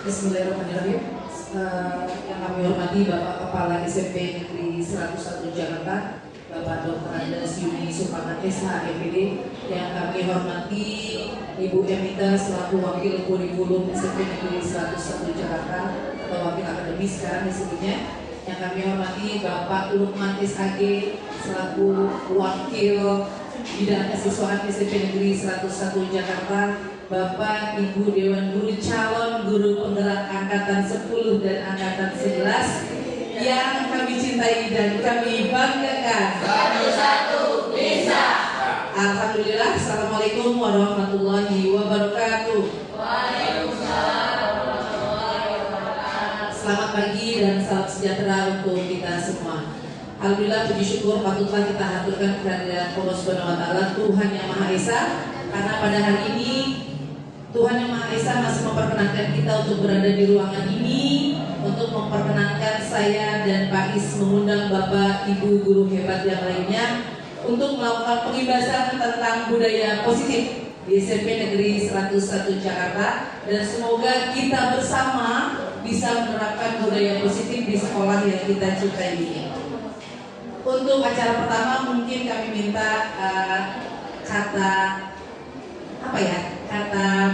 Bismillahirrahmanirrahim. Yang kami hormati Bapak Kepala SMP Negeri 101 Jakarta, Bapak Dr. Andes Yuni Supangan SH MPD. Yang kami hormati Ibu Emita selaku Wakil Kurikulum SMP Negeri 101 Jakarta atau Wakil Akademis sekarang disebutnya. Yang kami hormati Bapak Lukman SAG selaku Wakil Bidang Kesiswaan SMP Negeri 101 Jakarta, Bapak Ibu Dewan Guru calon guru penggerak Angkatan 10 dan Angkatan 11 yang kami cintai dan kami banggakan. Satu-satu bisa. Alhamdulillah. Assalamualaikum warahmatullahi wabarakatuh. Waalaikumsalam warahmatullahi wabarakatuh. Selamat pagi dan salam sejahtera untuk kita semua. Alhamdulillah, puji syukur patutlah kita haturkan kehadirat Allah Subhanahu wa taala, Tuhan yang Maha Esa, karena pada hari ini Tuhan yang Maha Esa masih memperkenankan kita untuk berada di ruangan ini, untuk memperkenankan saya dan Pak Is mengundang Bapak Ibu guru hebat yang lainnya untuk melakukan pengibasan tentang budaya positif di SMP Negeri 101 Jakarta, dan semoga kita bersama bisa menerapkan budaya positif di sekolah yang kita cintai ini. Untuk acara pertama mungkin kami minta kata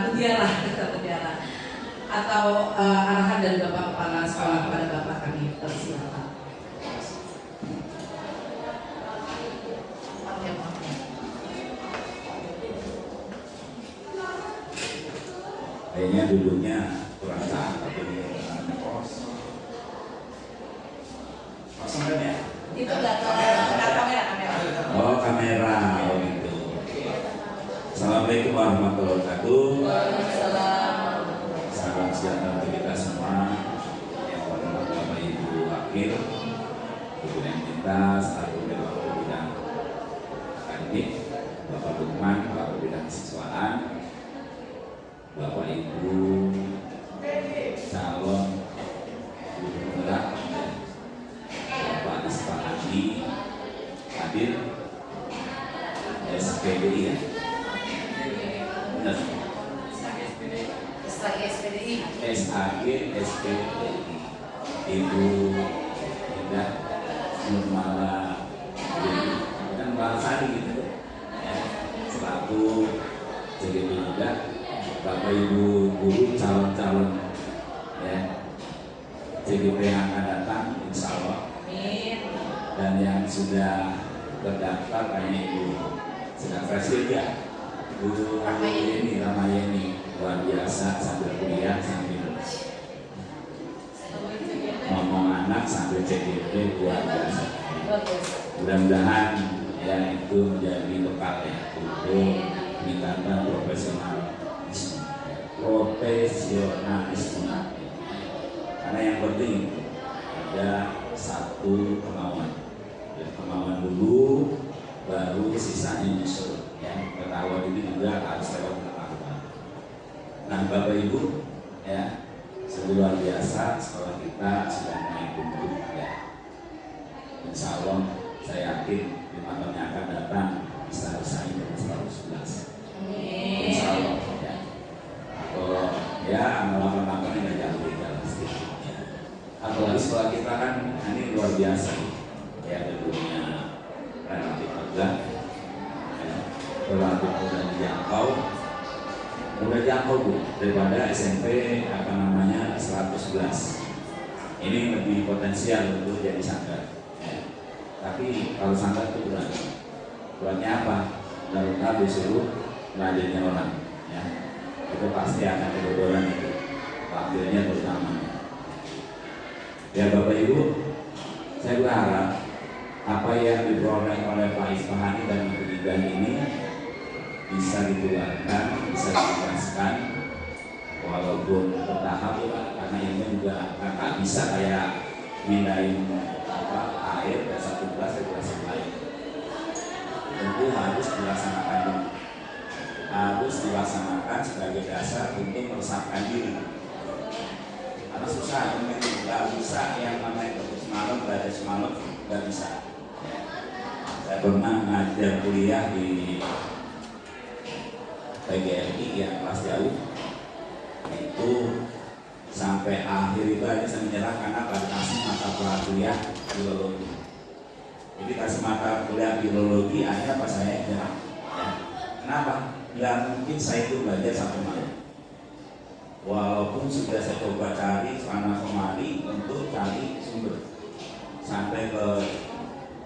mutiara atau arahan dari Bapak Kepala Sekolah kepada Bapak kami, persilakan. Kayaknya duduknya kurang sah, tapi kos. Kosong kan ya? Itu nggak kamera. Oh, kamera, oh gitu. Assalamualaikum warahmatullahi wabarakatuh. Salam sejahtera untuk kita semua. Yang hormat Bapak Ibu Wakil, Ibu Emita, selaku Wakil Bidang Akademik, Bapak Lukman, Bapak Bidang Kesiswaan, Bapak Ibu calon guru penggerak, Bapak Ispa Andi hadir, SPDI ya? Benar? SAG SPDI, Ibu Indah Nurmala dan Balasari gitu ya, selaku JGP juga, Bapak Ibu guru calon-calon ya JGP yang akan datang insya Allah, dan yang sudah terdaftar kayaknya Ibu sedang fresh ya, Bu Ramayeni luar biasa, sambil kuliah sambil ngomong anak sambil CGP luar biasa. Mudah-mudahan ya itu menjadi bekal ya untuk meningkatkan profesionalisme. Karena yang penting ada satu kemauan. Ya, kemauan dulu, baru sisanya nyusul. Ya, ketahuan ini juga harus lewat pengetahuan. Nah, Bapak Ibu, ya, sungguh luar biasa sekolah kita sudah mulai tumbuh. Ya. Insya Allah, saya yakin 5 tahun yang akan datang bisa bersaing dengan 111. Insya Allah, ya. Atau ya, amal-amal ini nggak jauh beda pasti. Ya. Apalagi sekolah kita kan ini luar biasa, ya, gedungnya relatif megah, ya, relatif mudah dijangkau. Mudah jangkau Bu, daripada SMP 111. Ini lebih potensial untuk jadi sanggar. Ya. Tapi kalau sanggar itu beratnya apa? Berat disuruh ngajarnya orang. Ya. Itu pasti akan kebobolan itu. Wakilnya terutama. Ya Bapak Ibu, saya berharap apa yang diperoleh oleh Pak Isfahani dan Ibu Indah ini bisa ditularkan, bisa ditugaskan, walaupun bertahap ya, karena ini juga nggak bisa kayak mindahin air dari satu gelas ke gelas yang lain. Tentu harus dilaksanakan sebagai dasar untuk meresapkan diri. Karena susah, nggak bisa yang namanya semalam belajar semalam nggak bisa. Saya pernah ngajar kuliah di PGRI yang kelas jauh, itu sampai akhir itu aja saya menyerah karena pada kasih mata kuliah filologi. Jadi kasih mata kuliah filologi akhirnya pas saya menyerah. Ya. Kenapa? Nggak mungkin saya itu belajar sampai malam. Walaupun sudah saya coba cari sana kemari untuk cari sumber sampai ke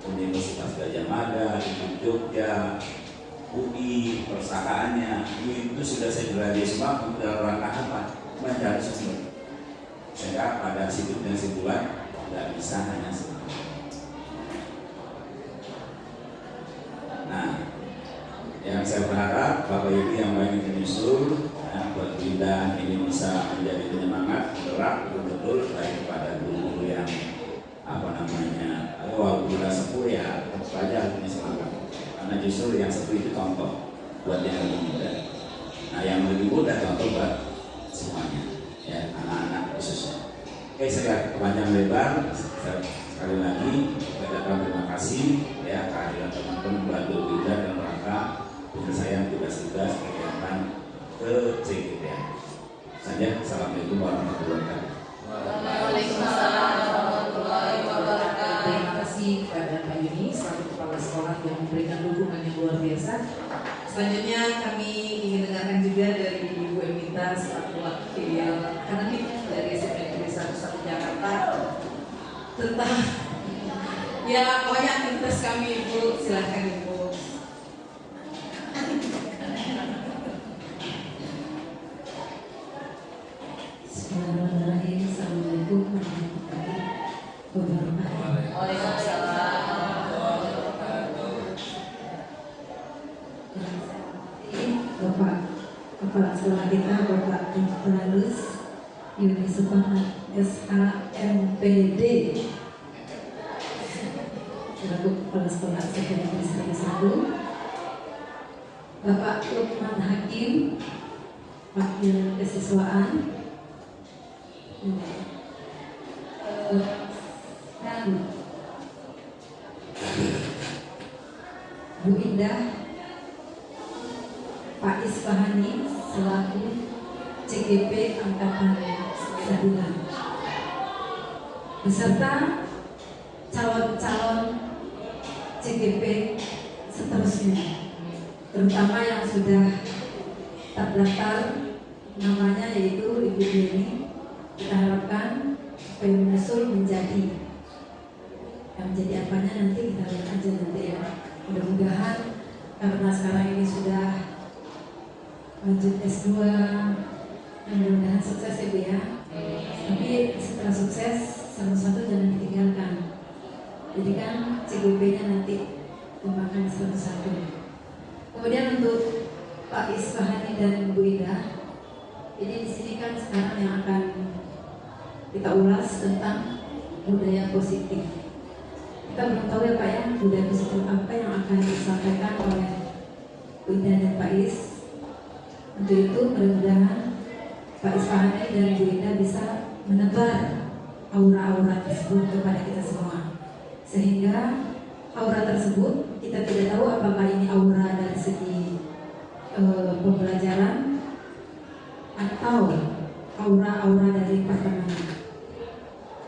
Universitas Gadjah Mada, di Jogja, UI, persakaannya, itu sudah saya belajar semua untuk dalam rangka apa? Mencari sumber. Sehingga pada situ dan simpulan nggak bisa hanya semua. Nah, yang saya berharap Bapak Ibu yang banyak menyusul, buat kita ini bisa menjadi penyemangat, bergerak betul-betul baik kepada guru yang walaupun kita sepuh ya tetap saja punya semangat. Karena justru yang sepuh itu contoh buat yang lebih muda. Nah yang lebih muda contoh buat semuanya, ya anak-anak khususnya. Oke, saya panjang lebar. Sekali lagi saya ucapkan terima kasih ya kehadiran teman-teman bantu kita dalam rangka penyelesaian tugas-tugas kegiatan ke CGP. Saja, assalamualaikum warahmatullahi wabarakatuh. Waalaikumsalam warahmatullahi wabarakatuh. Terima kasih kepada Pak Yuni selaku kepala sekolah yang memberikan dukungan yang luar biasa. Selanjutnya kami ingin dengarkan juga dari Ibu Emita selaku wakil akademik dari SMP Negeri 1 Jakarta tentang ya pokoknya aktivitas kami Ibu, silahkan Ibu. Bismillahirrahmanirrahim. Assalamualaikum warahmatullahi wabarakatuh. Waalaikumsalam warahmatullahi wabarakatuh. Bapak Kepala Sekolah kita, Bapak Infralus Yuni Supahat SHMPD, selaku Kepala Sekolah SMP Negeri 1, Bapak Lukman Hakim, Wakil Kesiswaan, dan Bu Indah, Pak Isfahani selaku CGP Angkatan 9, beserta calon-calon CGP seterusnya, terutama yang sudah terdaftar namanya yaitu Ibu Yeni. Kita harapkan supaya menyusul menjadi apanya nanti kita lihat aja nanti ya. Mudah-mudahan karena sekarang ini sudah lanjut S2, mudah-mudahan sukses ya Bu ya. Tapi setelah sukses satu-satu jangan ditinggalkan. Jadi kan CGP-nya nanti kembangkan satu-satu. Kemudian untuk Pak Isfahani dan Bu Ida, ini di sini kan sekarang yang akan kita ulas tentang budaya positif. Kita belum tahu ya Pak ya, budaya positif apa yang akan disampaikan oleh Bu Ida dan Pak Is. Untuk itu mudah-mudahan Pak Isfahani dan Bu Ida bisa menebar aura-aura tersebut kepada kita semua, sehingga aura tersebut kita tidak tahu apakah ini aura dari segi pembelajaran atau aura-aura dari pertemanan.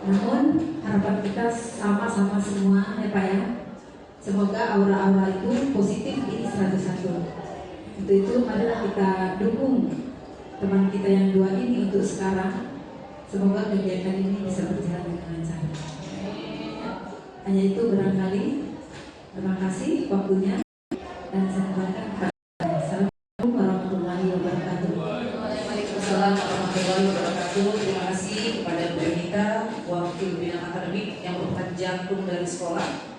Namun harapan kita sama-sama semua ya Pak ya, semoga aura-aura itu positif di 101. Untuk itu marilah kita dukung teman kita yang dua ini untuk sekarang. Semoga kegiatan ini bisa berjalan dengan lancar. Hanya itu barangkali. Terima kasih waktunya dan saya kembalikan kepada Assalamualaikum warahmatullahi wabarakatuh. Waalaikumsalam warahmatullahi wabarakatuh. Terima kasih kepada Bu Emita, wakil bidang akademik yang merupakan jantung dari sekolah.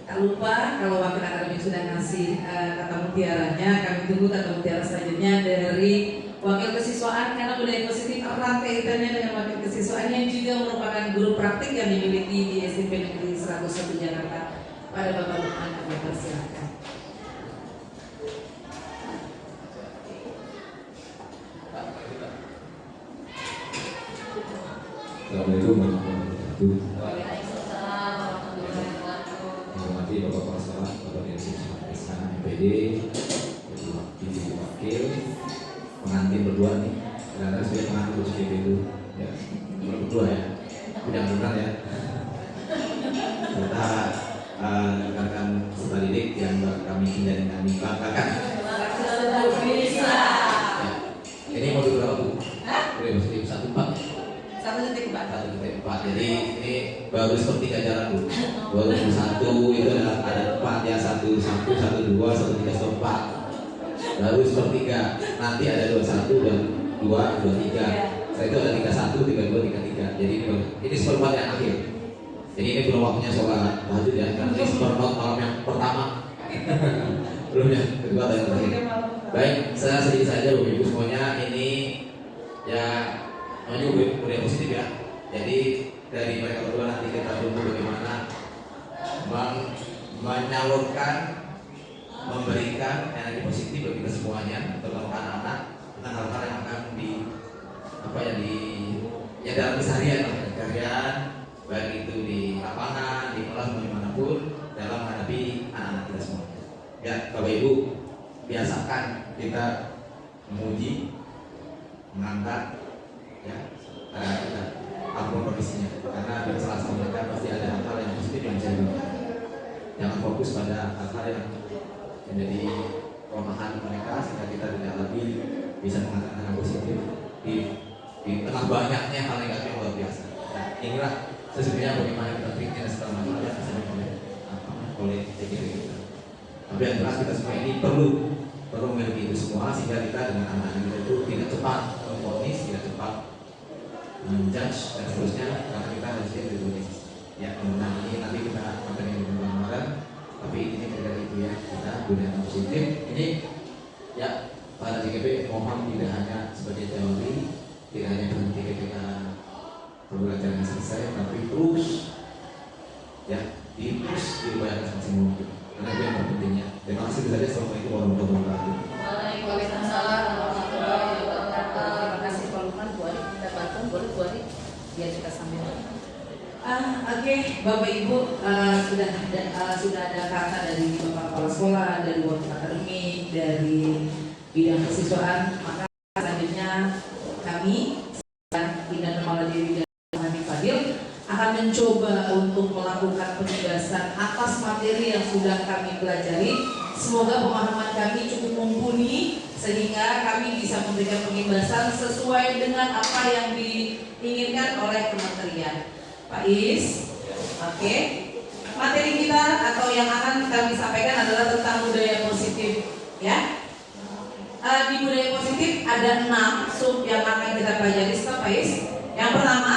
Tak lupa kalau wakil akademik sudah ngasih kata mutiaranya, kami tunggu kata mutiara selanjutnya dari wakil kesiswaan, karena budaya positif erat kaitannya dengan wakil kesiswaan yang juga merupakan guru praktik yang dimiliki di SMP Negeri 101 Jakarta. Pada Bapak Lukman, kami persilakan. Assalamualaikum warahmatullahi wabarakatuh. Waalaikumsalam warahmatullahi wabarakatuh. Menghormati Bapak Kepala Sekolah, Bapak Direktur Sekolah MPD, Wakil, pengantin berdua nih. Ternyata saya pengantin CGP itu Ya, nomor berdua ya. Tidak benar ya. Kita rekan-rekan peserta didik yang kami cintai dan kami banggakan. Bisa. Ya. Ini modul berapa Bu? Udah positif 1.4. 1.4. Jadi ini baru sepertiga jalan Bu. 2001 itu ada 4 ya, 1, 1, 1, 2, 1, 3, 1, 4. Baru sepertiga. Nanti ada 21, 22, 23. Setelah itu ada 31, 32, 33. Jadi ini seperempat yang akhir. Jadi ini belum waktunya sholat tahajud ya, karena ini seperempat malam yang pertama. Belum ya, kedua dan yang terakhir. Baik, saya sedikit saja Bapak Ibu semuanya, ini ya namanya budaya positif ya. Jadi dari mereka berdua nanti kita tunggu bagaimana menyalurkan, memberikan energi positif bagi kita semuanya, terutama anak-anak, tentang hal-hal yang akan dalam keseharian, baik itu di lapangan, di kelas, dimanapun dalam menghadapi anak-anak kita semuanya. Ya, Bapak Ibu, biasakan kita memuji, mengangkat, ya, kita apapun kondisinya, karena di salah mereka pasti ada hal-hal yang positif yang bisa dilakukan. Jangan fokus pada hal-hal yang menjadi kelemahan mereka, sehingga kita tidak lagi bisa mengatakan hal positif di tengah banyaknya hal negatif yang luar biasa. Nah, inilah sesungguhnya bagaimana kita treatment dan segala macam yang bisa oleh kita. Tapi yang jelas kita semua ini perlu memiliki itu semua, sehingga kita dengan anak-anak kita itu tidak cepat memvonis, tidak cepat menjudge dan seterusnya, karena kita harus ditulis. Ya, kemudian ini nanti kita akan yang bareng-bareng, tapi ini kira-kira itu ya, kita gunakan positif. Ini ya pada JKP mohon tidak hanya sebagai teori, tidak hanya berhenti ketika pembelajaran selesai, tapi terus ya diupayakan semaksimal mungkin, karena itu yang terpentingnya. Terima kasih saja. Assalamualaikum warahmatullahi wabarakatuh. Waalaikumsalam warahmatullahi wabarakatuh. Terima kasih Pak Lukman. Bu Ari, kita bantu, boleh Bu Ari, biar kita sambil. Oke, Bapak Ibu, sudah ada kata dari Bapak Kepala Sekolah, dari wakil akademik, dari bidang kesiswaan. Maka selanjutnya kami Bina Kepala Diri dan Habib Fadil akan mencoba untuk melakukan penugasan atas materi yang sudah kami pelajari. Semoga pemahaman kami cukup mumpuni sehingga kami bisa memberikan pengibasan sesuai dengan apa yang diinginkan oleh kementerian. Pak Is, oke. Materi kita atau yang akan kami sampaikan adalah tentang budaya positif, ya. Di budaya positif ada 6 sub yang akan kita pelajari. Stop, Pak Is. Yang pertama,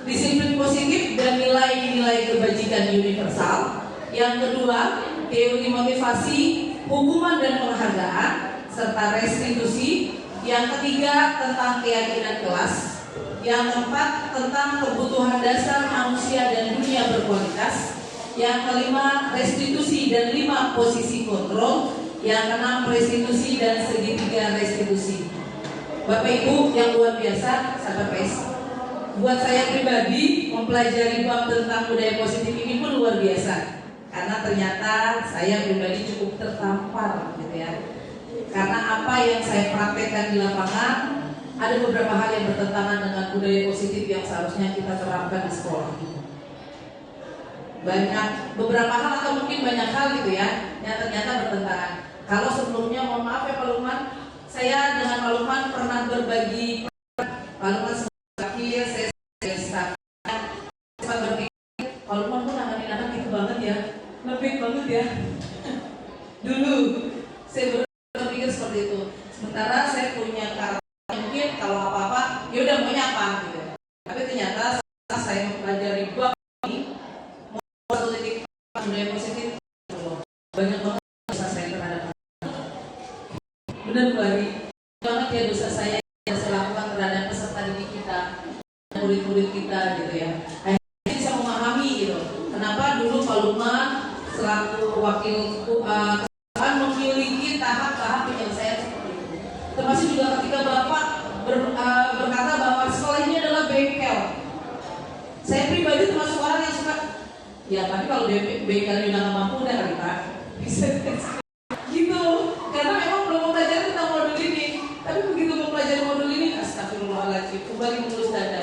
disiplin positif dan nilai-nilai kebajikan universal. Yang kedua, teori motivasi, hukuman dan penghargaan, serta restitusi. Yang ketiga, tentang keyakinan kelas. Yang keempat, tentang kebutuhan dasar manusia dan dunia berkualitas. Yang kelima, restitusi dan 5 posisi kontrol. Yang keenam, restitusi dan segitiga restitusi. Bapak Ibu yang luar biasa, sahabat PES, buat saya pribadi mempelajari bab tentang budaya positif ini pun luar biasa, karena ternyata saya pribadi cukup tertampar gitu ya. Karena apa yang saya praktekkan di lapangan, ada beberapa hal yang bertentangan dengan budaya positif yang seharusnya kita terapkan di sekolah. Beberapa hal atau mungkin banyak hal gitu ya, yang ternyata bertentangan. Kalau sebelumnya, mohon maaf ya Pak Lukman, saya dengan Pak Lukman pernah berbagi. Pak Lukman sebagai saya berpikir, Pak Lukman pun nanganin anak gitu banget ya, lebih banget ya. Dulu saya berpikir seperti itu. Sementara saya punya karakter mungkin kalau apa-apa, ya udah maunya apa gitu. Tapi ternyata setelah saya mempelajari bab ini, satu titik budaya positif, banyak banget dosa saya terhadap anak. Benar Bu Ari, banget ya dosa saya yang saya lakukan terhadap peserta didik kita, murid-murid kita gitu ya. Akhirnya bisa memahami gitu. Kenapa dulu Pak Lukman selaku wakil memiliki tahap-tahap penyelesaian seperti itu. Termasuk juga ketika Bapak berkata bahwa sekolah ini adalah bengkel. Saya pribadi termasuk orang yang suka, ya tapi kalau bengkelnya udah nggak mampu udah kali Pak. Bisa gitu. Karena memang belum mempelajari tentang modul ini. Tapi begitu mempelajari modul ini, astagfirullahaladzim, kembali mengurus dada.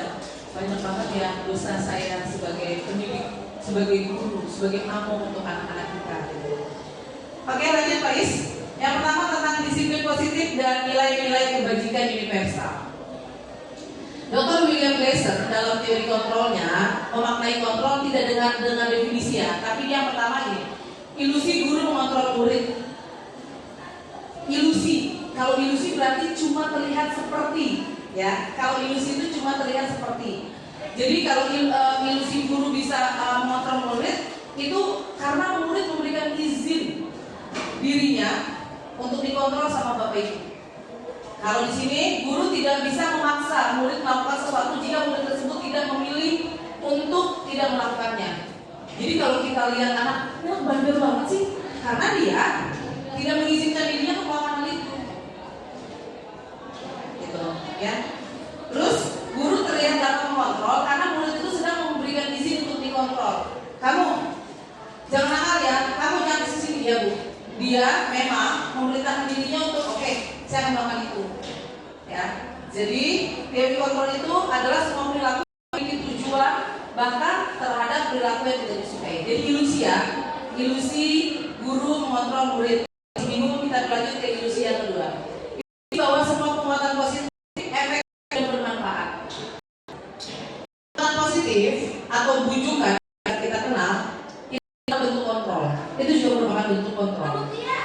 sebagai guru, sebagai among untuk anak-anak kita. Oke, lanjut Pak Is. Yang pertama tentang disiplin positif dan nilai-nilai kebajikan universal. Dr. William Glasser dalam teori kontrolnya memaknai kontrol tidak dengan definisi ya, tapi yang pertama ini, ilusi guru mengontrol murid. Ilusi, kalau ilusi berarti cuma terlihat seperti, ya. Kalau ilusi itu cuma terlihat seperti. Jadi kalau ilusi guru bisa mengontrol murid itu karena murid memberikan izin dirinya untuk dikontrol sama Bapak Ibu. Kalau di sini guru tidak bisa memaksa murid melakukan sesuatu jika murid tersebut tidak memilih untuk tidak melakukannya. Jadi kalau kita lihat anak bandel banget sih, karena dia tidak mengizinkan dirinya melakukan hal itu, gitu, ya. Terus guru terlihat dapat mengontrol karena murid itu sedang memberikan izin untuk dikontrol. Kamu jangan nakal ya, kamu jangan ke sini ya Bu. Dia memang memerintahkan dirinya untuk oke, saya akan melakukan itu, ya. Jadi teori kontrol itu adalah semua perilaku yang memiliki tujuan bahkan terhadap perilaku yang tidak disukai. Jadi ilusi ya, ilusi guru mengontrol murid. Minggu kita lanjut ke ilusi yang kedua. Ilusi bahwa semua penguatan positif efek dan bermanfaat. Penguatan positif atau bujukan yang kita kenal itu bentuk kontrol. Itu juga merupakan bentuk kontrol.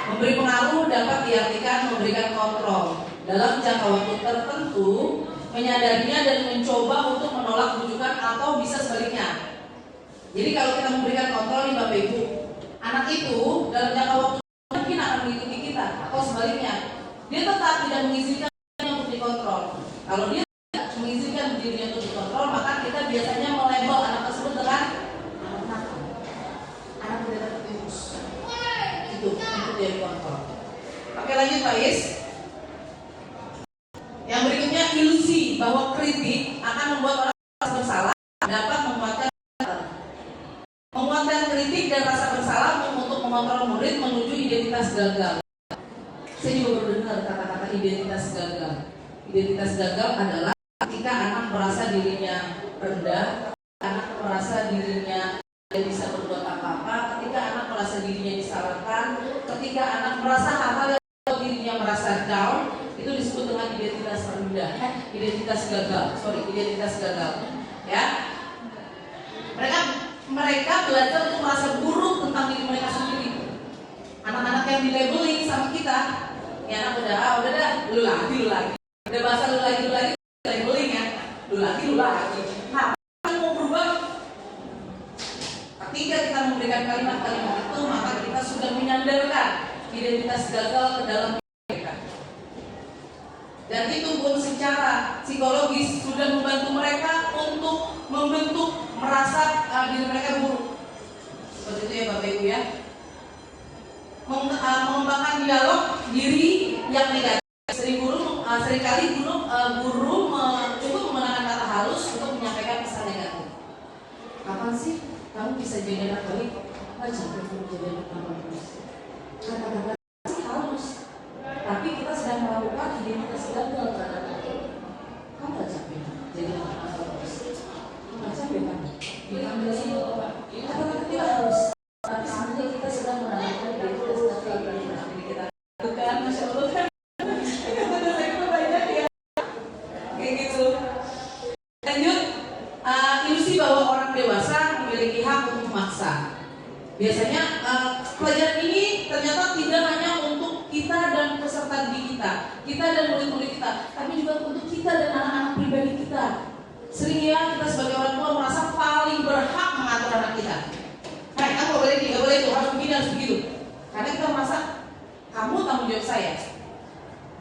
Memberi pengaruh dapat diartikan memberikan kontrol dalam jangka waktu tertentu, menyadarinya dan mencoba untuk menolak bujukan atau bisa sebaliknya. Jadi kalau kita memberikan kontrol nih Bapak Ibu, anak itu dalam jangka waktu mungkin akan mengikuti kita atau sebaliknya. Dia tetap tidak mengizinkan dirinya untuk dikontrol. Kalau dia tidak mengizinkan dirinya untuk dikontrol, maka kita biasanya melabel anak tersebut dengan anak nakal, anak tidak dapat diurus. Itu dari kontrol. Oke, lanjut Pak Is. Yang berikutnya ilusi bahwa kritik akan membuat orang merasa bersalah dapat menguatkan kritik dan rasa bersalah untuk mengontrol murid menuju identitas gagal. Saya juga baru dengar kata-kata identitas gagal. Identitas gagal adalah ketika anak merasa dirinya rendah, anak merasa dirinya tidak bisa berbuat apa-apa, ketika anak merasa dirinya disalahkan, ketika anak merasa hal-hal yang membuat dirinya merasa down, itu disebut dengan identitas rendah, identitas gagal, ya. Mereka belajar untuk merasa buruk tentang diri mereka sendiri. Anak-anak yang di-labeling sama kita, ya anak udah dah, lu lagi, udah bahasa lu lagi, labeling ya, lu lagi. Nah, mau berubah. Ketika kita memberikan kalimat-kalimat itu, maka kita sudah menyandarkan identitas gagal ke dalam mereka. Dan itu pun secara psikologis sudah membantu mereka untuk membentuk merasa diri mereka buruk. Seperti itu ya Bapak Ibu ya. Mengembangkan dialog diri yang negatif. Seringkali guru cukup menggunakan kata halus untuk menyampaikan pesan negatif. Kapan sih kamu bisa jadi anak baik? Capek kamu jadi anak baik. Kata-kata sih halus, tapi kita sedang melakukan identitas gagal terhadap itu. Kamu gak capek jadi anak baik? Gak capek kan? Diambil sih kata-kata tidak halus, tapi sebenarnya kita sedang melakukan identitas gagal terhadap diri kita. Bukan, Masya Allah kan? Kayak gitu. Lanjut, ilusi bahwa orang dewasa memiliki hak untuk memaksa. Biasanya pelajaran ini ternyata tidak hanya untuk kita dan peserta didik kita dan murid-murid kita, tapi juga untuk kita dan anak-anak pribadi kita. Sering ya kita sebagai orang tua merasa paling berhak mengatur anak kita. Kamu gak boleh ini, gak boleh itu, harus begini, harus begitu. Karena kita merasa kamu tanggung jawab saya.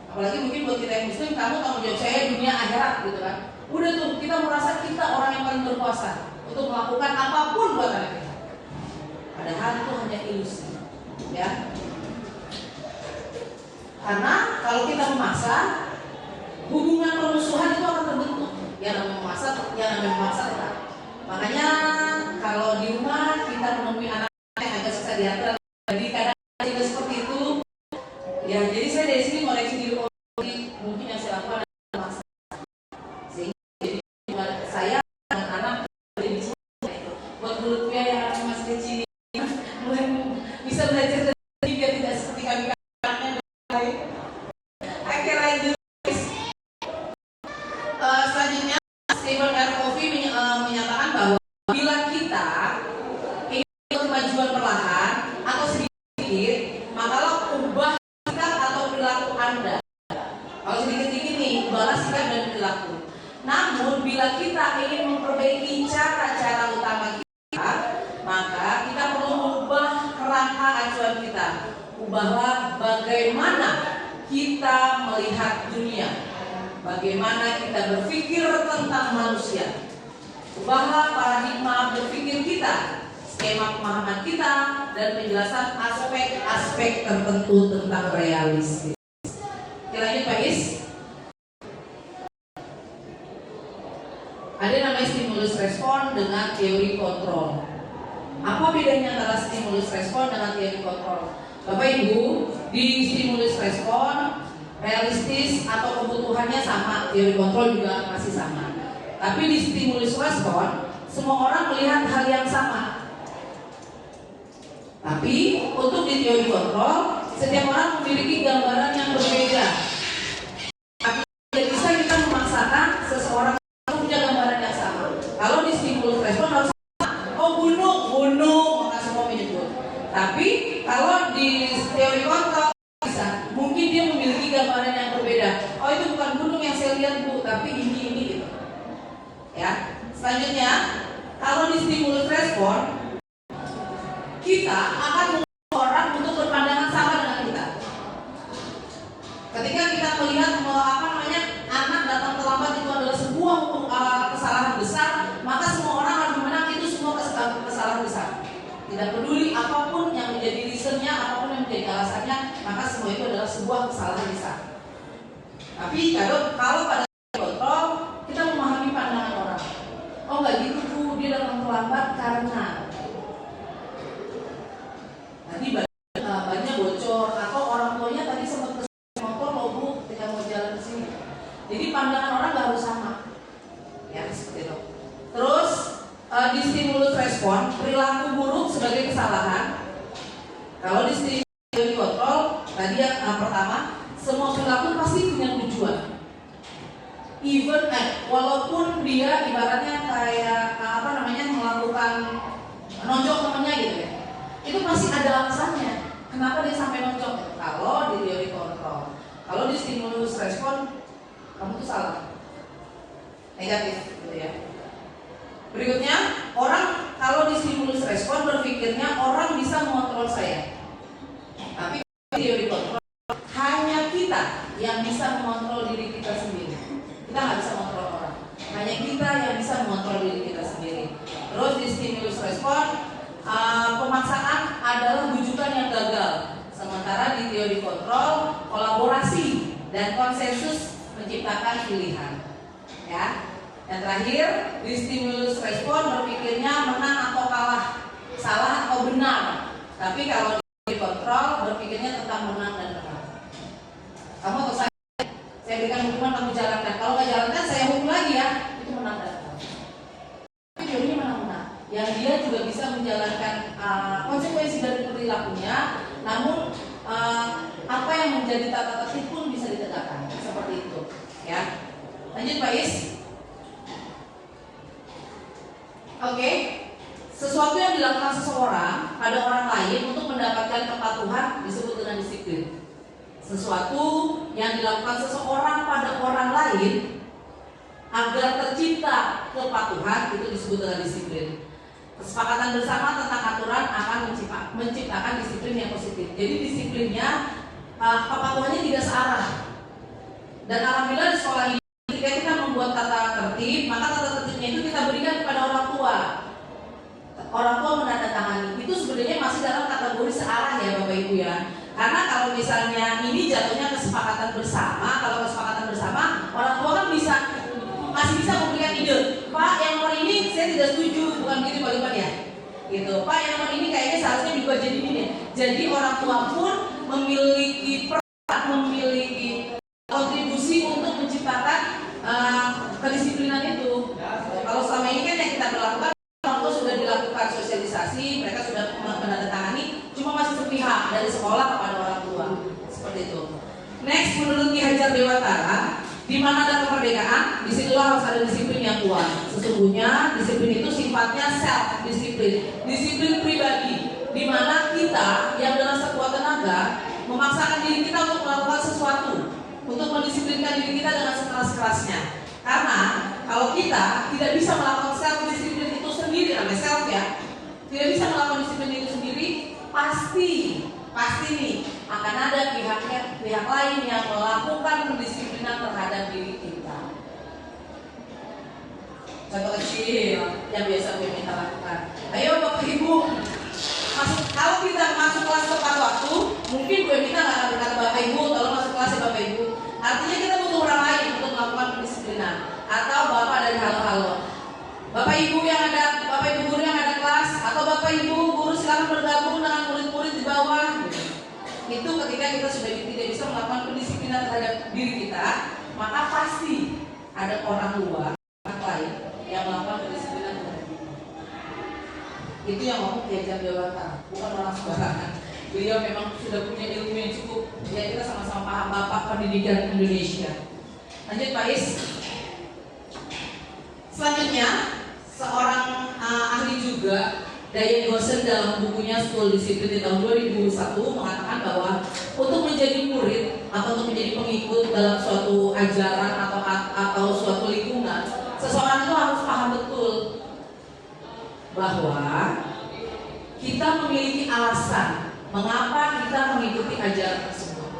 Apalagi mungkin buat kita yang muslim, kamu tanggung jawab saya dunia akhirat gitu kan. Udah tuh kita merasa kita orang yang paling berkuasa untuk melakukan apapun buat anak kita. Padahal itu hanya ilusi, ya. Karena kalau kita memaksa, hubungan permusuhan itu akan terbentuk. Yang namanya memaksa tetap. Makanya kalau di rumah kita menemui anak yang agak susah diatur, jadi kadang juga seperti itu. Ya, jadi saya dari sini koreksi diri mungkin yang saya lakukan adalah memaksa. Sehingga jadi saya dan anak jadi itu. Buat mulut yang masih bagaimana kita melihat dunia, bagaimana kita berpikir tentang manusia. Ubahlah paradigma berpikir kita, skema pemahaman kita, dan penjelasan aspek-aspek tertentu tentang realistis. Oke, lanjut Pak Is. Ada namanya stimulus respon dengan teori kontrol. Apa bedanya antara stimulus respon dengan teori kontrol? Bapak Ibu, di stimulus respon realistis atau kebutuhannya sama, teori kontrol juga masih sama. Tapi di stimulus respon semua orang melihat hal yang sama. Tapi untuk di teori kontrol setiap orang memiliki gambaran yang berbeda. Tapi tidak bisa kita memaksakan seseorang punya gambaran yang sama. Kalau di stimulus respon harus sama. Oh gunung, maka semua menyebut. Tapi kalau di teori kontrol bisa, mungkin dia memiliki gambaran yang berbeda. Oh itu bukan gunung yang saya lihat Bu, tapi ini gitu. Ya. Selanjutnya, kalau di stimulus respon kita akan membuat orang untuk berpandangan sama dengan kita. Ketika kita melihat anak datang terlambat itu adalah sebuah kesalahan besar, maka semua orang harus memandang itu semua kesalahan besar. Tidak peduli apapun yang menjadi reasonnya, apapun yang menjadi alasannya, maka semua itu adalah sebuah kesalahan besar. Tapi kalau pada kontrol kita memahami pandangan orang. Oh nggak gitu Bu, dia datang terlambat karena tadi bannya bocor atau orang tuanya tadi sempat kesini motor loh Bu ketika mau jalan ke sini. Jadi pandangan orang nggak harus sama, ya seperti itu. Terus di stimulus respon perilaku buruk sebagai kesalahan. Kalau di stimulus kontrol tadi yang pertama, semua perilaku pasti punya tujuan. Even walaupun dia ibaratnya kayak melakukan nonjok temennya gitu ya, itu pasti ada alasannya kenapa dia sampai nonjok. Kalau di teori kontrol, kalau di stimulus respon kamu tuh salah, negatif gitu ya. Berikutnya, orang kalau di stimulus respon berpikirnya orang bisa mengontrol saya. Tapi di teori kontrol hanya kita yang bisa mengontrol diri kita sendiri. Kita nggak bisa mengontrol orang. Hanya kita yang bisa mengontrol diri kita sendiri. Terus di stimulus respon pemaksaan adalah bujukan yang gagal. Sementara di teori kontrol kolaborasi dan konsensus menciptakan pilihan. Ya. Yang terakhir, di stimulus respon berpikirnya menang atau kalah, salah atau benar. Tapi kalau di kontrol berpikirnya tentang menang dan kalah. Kamu atau saya berikan hukuman, kamu jalankan. Kalau nggak jalankan, saya hukum lagi ya. Itu menang dan kalah. Tapi teorinya menang-menang. Yang dia juga bisa menjalankan konsekuensi dari perilakunya, namun apa yang menjadi tata tertib pun bisa ditegakkan. Seperti itu. Ya. Lanjut Pak Is. Oke, sesuatu yang dilakukan seseorang pada orang lain untuk mendapatkan kepatuhan disebut dengan disiplin. Sesuatu yang dilakukan seseorang pada orang lain agar tercipta kepatuhan itu disebut dengan disiplin. Kesepakatan bersama tentang aturan akan menciptakan disiplin yang positif. Jadi disiplinnya, kepatuhannya tidak searah. Dan alhamdulillah di sekolah ini ketika kita membuat tata tertib, maka tata tertibnya itu kita berikan kepada orang tua. Orang tua menandatangani. Itu sebenarnya masih dalam kategori searah ya Bapak Ibu ya. Karena kalau misalnya ini jatuhnya kesepakatan bersama, kalau kesepakatan bersama, orang tua kan masih bisa memberikan ide. Pak, yang nomor ini saya tidak setuju, bukan begitu Pak Ibu ya. Gitu. Pak, yang nomor ini kayaknya seharusnya dibuat jadi ini. Jadi orang tua pun memiliki kontribusi untuk menciptakan kedisiplinan itu. Kalau selama ini kan yang kita berlakukan, orang tua sudah dilakukan sosialisasi, mereka sudah menandatangani, cuma masih sepihak dari sekolah kepada orang tua. Seperti itu. Next, menurut Ki Hajar Dewantara, di mana ada kemerdekaan, disitulah harus ada disiplin yang kuat. Sesungguhnya disiplin itu sifatnya self disiplin, disiplin pribadi, di mana kita yang dengan sekuat tenaga memaksakan diri kita untuk melakukan sesuatu, untuk mendisiplinkan diri kita dengan sekeras-kerasnya. Karena kalau kita tidak bisa melakukan self disiplin itu sendiri, namanya self ya, tidak bisa melakukan disiplin itu sendiri, pasti nih akan ada pihak lain yang melakukan pendisiplinan terhadap diri kita. Contoh kecil yang biasa gue minta lakukan. Ayo Bapak Ibu, kalau kita masuk kelas tepat waktu, mungkin gue minta nggak akan berkata Bapak Ibu, tolong masuk kelas ya Bapak Ibu. Artinya kita butuh orang lain untuk melakukan pendisiplinan. Atau Bapak dari halo-halo. Bapak Ibu guru yang ada kelas, atau Bapak Ibu guru silakan bergabung dengan murid-murid di bawah. Itu ketika kita sudah tidak bisa melakukan pendisiplinan terhadap diri kita, maka pasti ada orang luar, orang lain yang melakukan pendisiplinan terhadap kita. Itu yang ngomong Ki Hajar Dewata, bukan orang sembarangan. Beliau memang sudah punya ilmu yang cukup. Ya kita sama-sama paham Bapak Pendidikan Indonesia. Lanjut Pak Is. Selanjutnya, seorang ahli juga, Diane Gossen dalam bukunya School Discipline di tahun 2001 mengatakan bahwa untuk menjadi murid atau untuk menjadi pengikut dalam suatu ajaran atau suatu lingkungan, seseorang itu harus paham betul bahwa kita memiliki alasan mengapa kita mengikuti ajaran tersebut,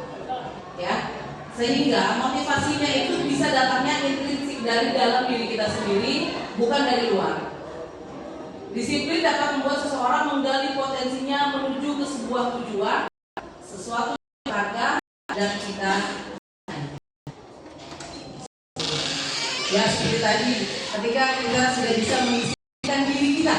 ya, sehingga motivasinya itu bisa datangnya intrinsik dari dalam diri kita sendiri, bukan dari luar. Disiplin dapat membuat seseorang menggali potensinya menuju ke sebuah tujuan, sesuatu yang berharga dan kita. Ya seperti tadi, ketika kita sudah bisa mengisikan diri kita,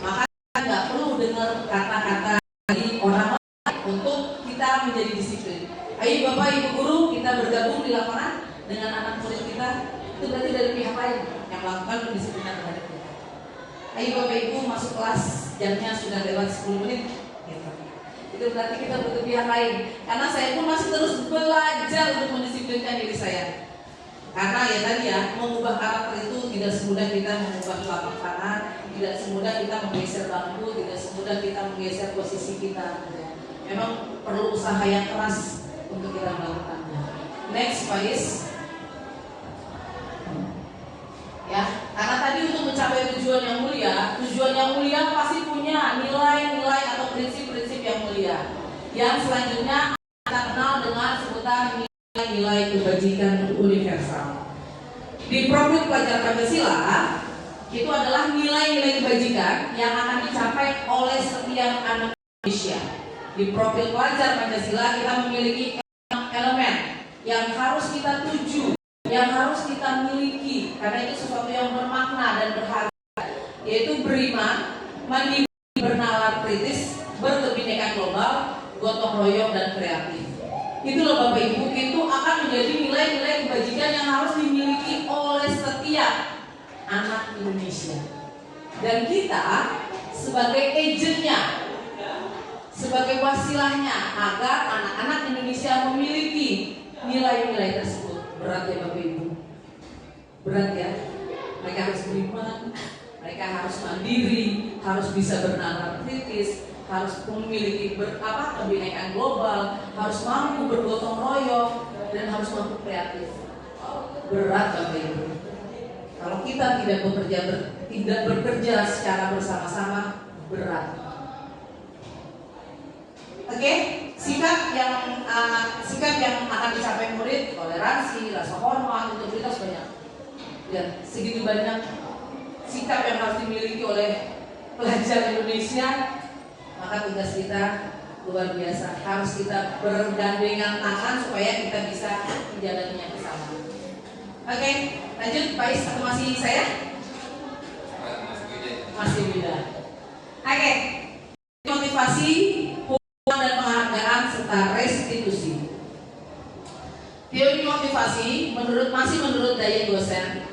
maka kita nggak perlu dengar kata-kata dari orang lain untuk kita menjadi disiplin. Ayo Bapak Ibu Guru, kita bergabung di lapangan dengan anak murid kita. Itu berarti dari pihak lain yang melakukan pendisiplinan terhadap kita. Ayo Bapak Ibu masuk kelas, jamnya sudah lewat 10 menit gitu. Itu berarti kita butuh pihak lain. Karena saya pun masih terus belajar untuk mendisiplinkan diri saya. Karena ya tadi ya, mengubah karakter itu tidak semudah kita mengubah telapak tangan, tidak semudah kita menggeser bangku, tidak semudah kita menggeser posisi kita gitu ya. Memang perlu usaha yang keras untuk kita melakukannya. Next please. Ya, karena tadi untuk mencapai tujuan yang mulia pasti punya nilai-nilai atau prinsip-prinsip yang mulia. Yang selanjutnya kita kenal dengan sebutan nilai-nilai kebajikan universal. Di profil pelajar Pancasila itu adalah nilai-nilai kebajikan yang akan dicapai oleh setiap anak Indonesia. Di profil pelajar Pancasila kita memiliki elemen yang harus kita tuju, yang harus kita miliki, karena itu sesuatu yang bermakna dan berharga, yaitu beriman, mandiri, bernalar kritis, berkebinekaan global, gotong royong dan kreatif. Itu loh Bapak Ibu, itu akan menjadi nilai-nilai kebajikan yang harus dimiliki oleh setiap anak Indonesia. Dan kita sebagai agentnya, sebagai wasilahnya agar anak-anak Indonesia memiliki nilai-nilai tersebut. Berat ya Bapak Ibu, berat ya. Mereka harus beriman, mereka harus mandiri, harus bisa bernalar kritis, harus memiliki kebinekaan global, harus mampu bergotong royong, dan harus mampu kreatif. Berat Bapak Ibu. Kalau kita tidak bekerja secara bersama-sama, berat. Oke, sikap yang akan dicapai murid, toleransi, rasa hormat, integritas banyak. Ya, segitu banyak sikap yang harus dimiliki oleh pelajar Indonesia, maka tugas kita luar biasa. Harus kita bergandengan tangan supaya kita bisa menjalaninya bersama. Oke, lanjut Pak Is, atau masih saya? Masih beda. Oke, motivasi dan penghargaan serta restitusi. Teori motivasi masih menurut Diane Gossen.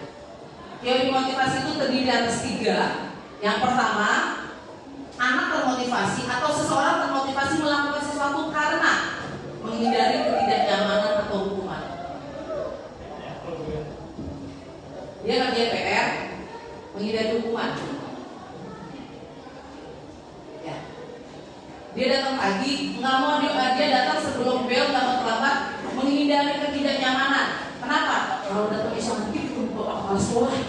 Teori motivasi itu terdiri atas 3. Yang pertama, anak termotivasi atau seseorang termotivasi melakukan sesuatu karena menghindari ketidaknyamanan atau hukuman. Dia ngerjain PR, menghindari hukuman. Dia datang pagi, nggak mau dia datang sebelum bel, nggak mau terlambat, menghindari ketidaknyamanan. Kenapa? Kalau datang isya gitu, bawa kepala sekolah.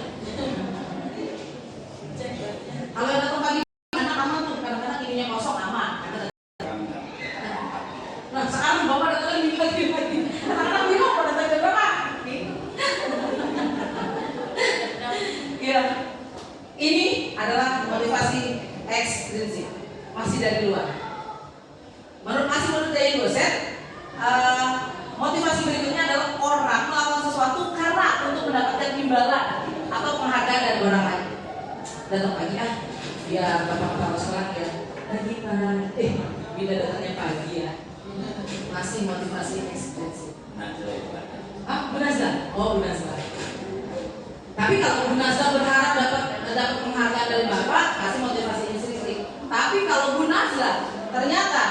Kalau datang pagi, anak aman tuh, kadang-kadang ininya kosong aman. Nah, lagi. Anak-anak bingung pada saat berapa? Ya, ini adalah motivasi ekstrinsik, masih dari luar. Menurut dari dosen, motivasi berikutnya adalah orang melakukan sesuatu karena untuk mendapatkan imbalan atau penghargaan dari orang lain. Datang pagi ya bapak kepala sekolah ya. Pagi pak, bila datangnya pagi ya. Masih motivasi ekstrinsik. Bunazla. Oh Bunazla. Tapi kalau Bunazla berharap dapat penghargaan dari bapak, kasih motivasi ekstrinsik. Tapi kalau Bunazla ternyata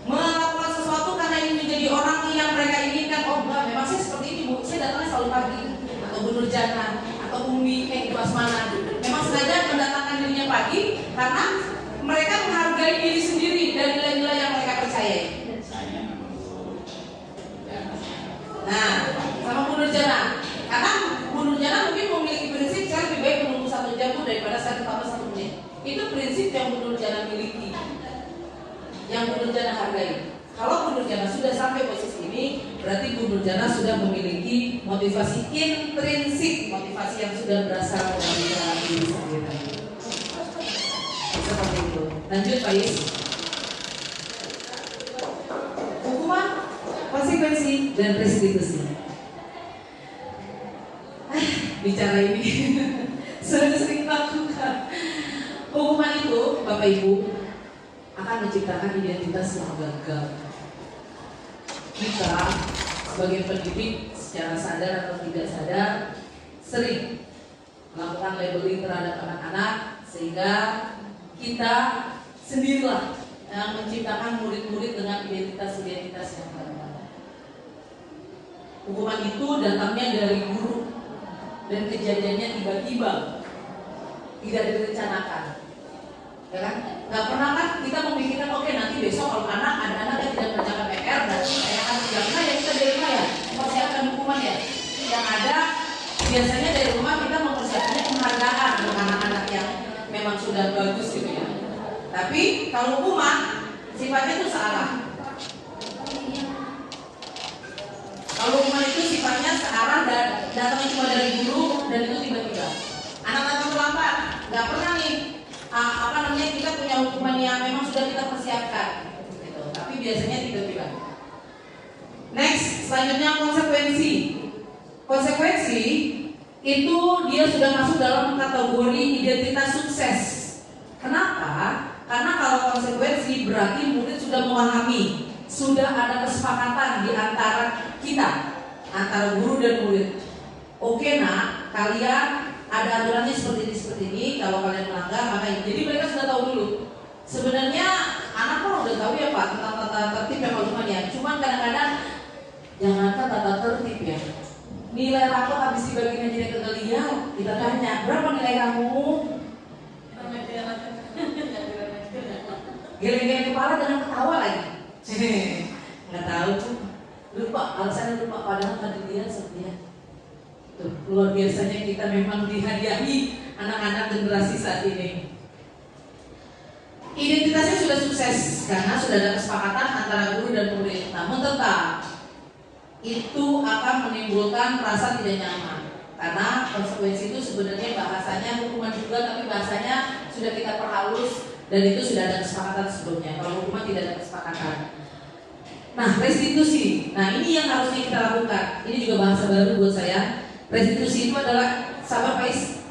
melakukan sesuatu karena ingin menjadi orang yang mereka inginkan, oh enggak, memang saya seperti ini bu, saya datangnya selalu pagi, atau Bu Nurjana, atau Umi, Ibu Asmana, memang sengaja mendatangkan dirinya pagi karena mereka menghargai diri sendiri dan nilai-nilai yang mereka percayai. Nah, sama Bu Nurjana, karena Bu Nurjana mungkin memiliki prinsip saya lebih baik menunggu 1 jam daripada saya tambah 1 menit. Itu prinsip yang Bu Nurjana miliki, yang Bu Nurjana hargai. Kalau Bu Nurjana sudah sampai posisi ini, berarti Bu Nurjana sudah memiliki motivasi intrinsik, motivasi yang sudah berasal dari diri sendiri. Seperti itu. Lanjut Pak Yus. Hukuman, konsekuensi, dan restitusi. Bicara ini sering lakukan. Hukuman itu, Bapak Ibu, akan menciptakan identitas yang gagal. Kita sebagai pendidik secara sadar atau tidak sadar sering melakukan labeling terhadap anak-anak sehingga kita sendirilah yang menciptakan murid-murid dengan identitas-identitas yang gagal. Hukuman itu datangnya dari guru dan kejadiannya tiba-tiba, tidak direncanakan. Ya kan? Gak pernah kan kita memikirkan oke, nanti besok kalau ada anak yang tidak mengerjakan PR dan saya akan kerjakan ya kita dari rumah ya mempersiapkan hukuman ya. Yang ada biasanya dari rumah kita mempersiapkannya penghargaan untuk anak-anak yang memang sudah bagus gitu ya. Tapi kalau hukuman sifatnya itu searah. Kalau hukuman itu sifatnya searah dan datangnya cuma dari guru dan itu tiba-tiba. Anak-anak terlambat, nggak pernah nih kita punya hukuman yang memang sudah kita persiapkan gitu. Tapi biasanya tiba-tiba. Next, selanjutnya konsekuensi. Konsekuensi itu dia sudah masuk dalam kategori identitas sukses. Kenapa? Karena kalau konsekuensi berarti murid sudah memahami, sudah ada kesepakatan di antara kita, antara guru dan murid. Oke nak, kalian ada aturannya seperti ini, kalau kalian melanggar maka ini. Jadi mereka sudah tahu dulu. Sebenarnya anak kan udah tahu ya Pak tentang tata tertib yang maluman ya. Cuman kadang-kadang jangankan tata tertib ya. Nilai rapot habis dibagiin aja ke kalian, kita tanya berapa nilai kamu? Geleng-geleng kepala dengan ketawa lagi. Nggak tahu tuh. Lupa, alasannya lupa padahal tadi dia setia. Tuh, luar biasanya kita memang dihadiahi anak-anak generasi saat ini. Identitasnya sudah sukses karena sudah ada kesepakatan antara guru dan murid. Namun tetap itu akan menimbulkan rasa tidak nyaman karena konsekuensi itu sebenarnya bahasanya hukuman juga, tapi bahasanya sudah kita perhalus dan itu sudah ada kesepakatan sebelumnya. Kalau hukuman tidak ada kesepakatan. Nah, restitusi. Nah, ini yang harusnya kita lakukan. Ini juga bahasa baru buat saya. Restitusi itu adalah, sahabat Pais,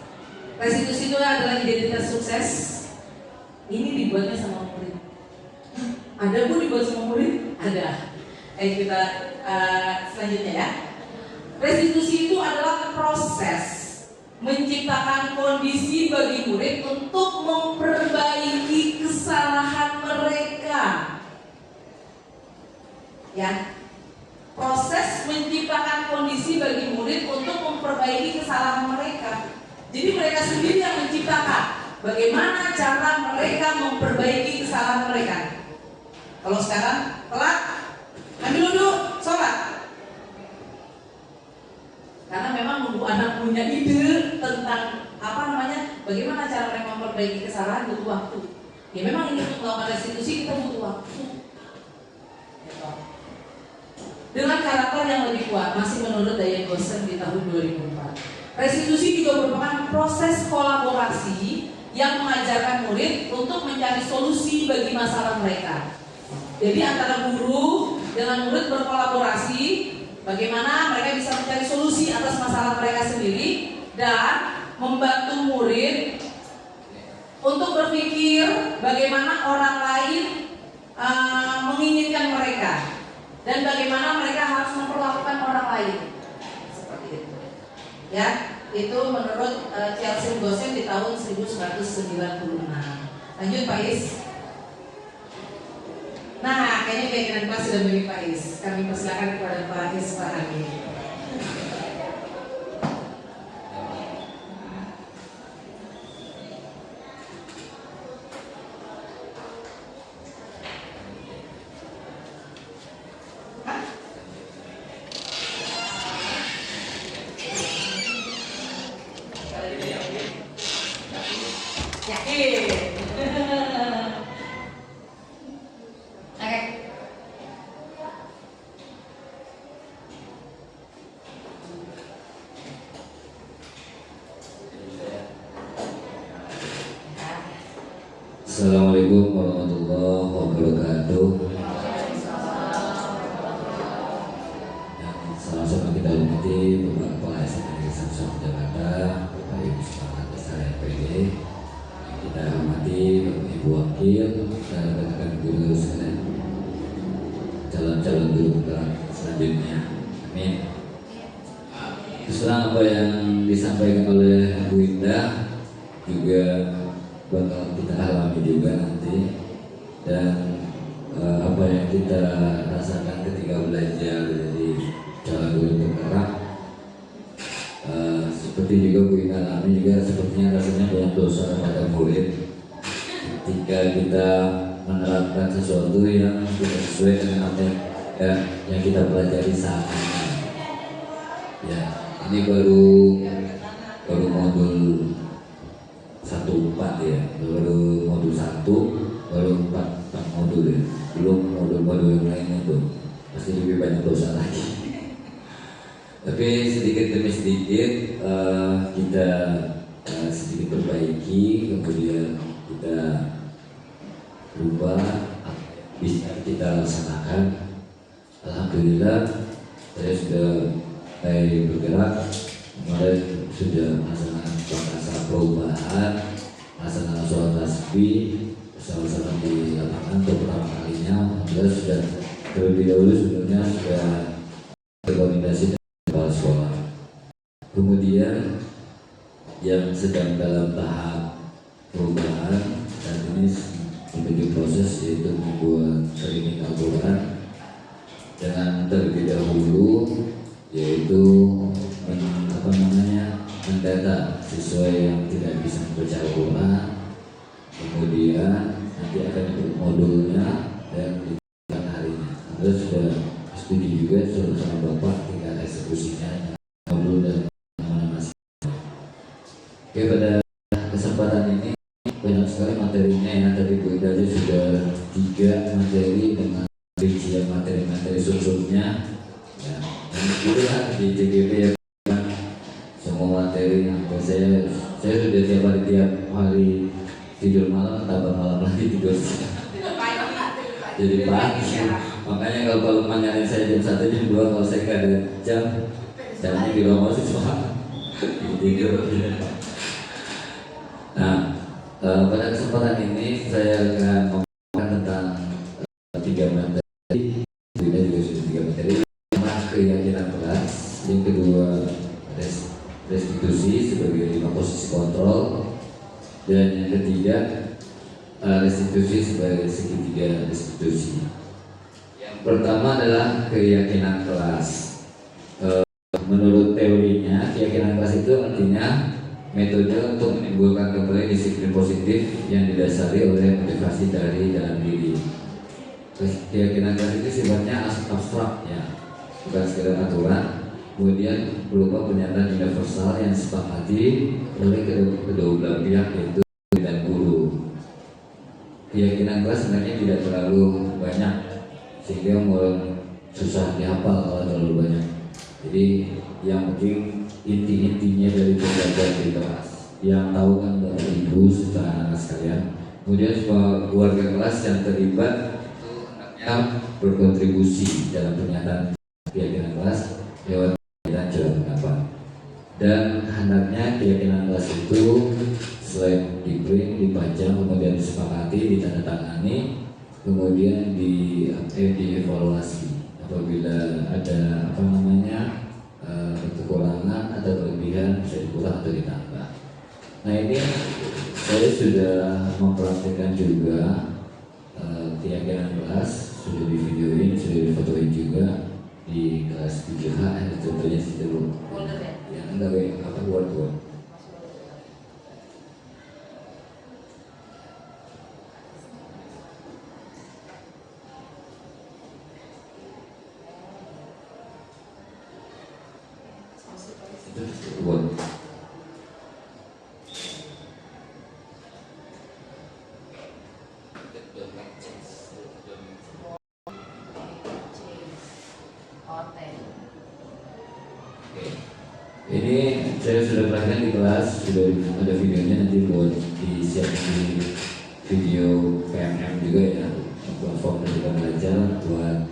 restitusi itu adalah identitas sukses. Ini dibuatnya sama murid. Ada pun dibuat sama murid? Ada. Kita selanjutnya ya. Restitusi itu adalah proses menciptakan kondisi bagi murid untuk memperbaiki kesalahan mereka. Ya. Proses menciptakan kondisi bagi murid untuk memperbaiki kesalahan mereka. Jadi mereka sendiri yang menciptakan bagaimana cara mereka memperbaiki kesalahan mereka. Kalau sekarang telat, ambil dulu sholat. Karena memang nunggu anak punya ide tentang bagaimana cara mereka memperbaiki kesalahan butuh waktu. Ya memang ini untuk melakukan restitusi kita butuh waktu. dengan karakter yang lebih kuat, masih menurut Diane Gosen di tahun 2004. Restitusi juga merupakan proses kolaborasi yang mengajarkan murid untuk mencari solusi bagi masalah mereka. Jadi antara guru dengan murid berkolaborasi, bagaimana mereka bisa mencari solusi atas masalah mereka sendiri dan membantu murid untuk berpikir bagaimana orang lain menginginkan mereka dan bagaimana mereka harus memperlakukan orang lain. Seperti itu. Ya, itu menurut Chelsea Gosen di tahun 1996. Lanjut Pak Is. Nah, kayaknya keyakinan kelas sudah milik Pak Is. Kami persilakan kepada Pak Is Fahmi. Yakin. Oke. Assalamualaikum warahmatullahi wabarakatuh. Yang sama-sama kita hormati Bapak Kepala SMK Samsung Jakarta, Bapak Ibu Sekolah Besar FPD, yang kita hormati Bapak Ibu Wakil dan rekan-rekan guru sekalian, calon-calon guru penggerak selanjutnya. Amin. Setelah apa yang disampaikan oleh Bu Indah juga bakal kita alami juga nanti, dan apa yang kita rasakan ketika belajar dari calon guru penggerak, seperti juga Bu Ina alami juga, sepertinya rasanya banyak dosa pada murid ketika kita menerapkan sesuatu yang tidak sesuai dengan apa yang kita pelajari saat ini. Ya, ini baru modul 1/4 ya, baru modul 1, baru 4 modul ya, belum modul-modul yang lainnya tuh, pasti lebih banyak dosa lagi. Tapi sedikit demi sedikit kita sedikit perbaiki, kemudian kita rubah, bisa kita laksanakan. Alhamdulillah saya sudah mulai bergerak. Kemarin sudah melaksanakan prakasa perubahan, melaksanakan sholat tasbih bersama-sama di lapangan untuk pertama kalinya. Alhamdulillah sudah terlebih dahulu sebelumnya sudah berkoordinasi dengan kepala sekolah. Kemudian yang sedang dalam tahap perubahan saat ini menuju proses, yaitu membuat training Al-Quran dengan terlebih dahulu, yaitu mendata siswa yang tidak bisa membaca Al-Quran. Kemudian nanti akan ikut modulnya dan dilakukan harinya. Anda sudah setuju juga sama Bapak, tinggal eksekusinya modul dan nama-nama. Oke, pada kesempatan ini banyak sekali materinya yang tadi Bu Ida sudah 3 materi dengan rincian materi-materi susunnya. Ya, dan itulah di CGP ya, semua materi yang saya sudah tiap hari tidur malam, tambah malam lagi tidur jadi pagi. Makanya kalau menyanyi saya jam 1 jam 2, kalau saya nggak ada jam, caranya di rumah sih cuma tidur. Nah, pada kesempatan ini saya akan ngomongkan tentang 3 materi. Ini juga sudah 3 materi. Pertama, keyakinan kelas. Yang kedua, restitusi sebagai 5 posisi kontrol. Dan yang ketiga, restitusi sebagai segitiga restitusi. Yang pertama adalah keyakinan kelas. Menurut teorinya, keyakinan kelas itu artinya metode untuk menimbulkan kembali disiplin positif yang didasari oleh motivasi dari dalam diri. Keyakinan kelas itu sifatnya abstrak ya, bukan sekedar aturan. Kemudian berupa pernyataan universal yang disepakati oleh kedua belah pihak, yaitu dan guru. Keyakinan kelas sebenarnya tidak terlalu banyak, sehingga susah dihafal kalau terlalu banyak. Jadi yang penting inti-intinya dari pembelajaran di kelas yang tahu kan Bapak Ibu serta anak-anak sekalian. Kemudian semua keluarga kelas yang terlibat itu hendaknya berkontribusi dalam pernyataan keyakinan kelas lewat dan surat pendapat. Dan hendaknya keyakinan kelas itu selain diprint, dipajang, kemudian disepakati, ditandatangani, kemudian dievaluasi apabila ada kekurangan atau kelebihan bisa dikurang atau ditambah. Nah ini saya sudah mempraktikkan juga keyakinan kelas, sudah divideoin, sudah difotoin juga di kelas 7H. Contohnya situ ya enggak word. Ini saya sudah pernah di kelas, sudah ada videonya, nanti buat di-share di video PMM juga ya, platform dari kita belajar. Buat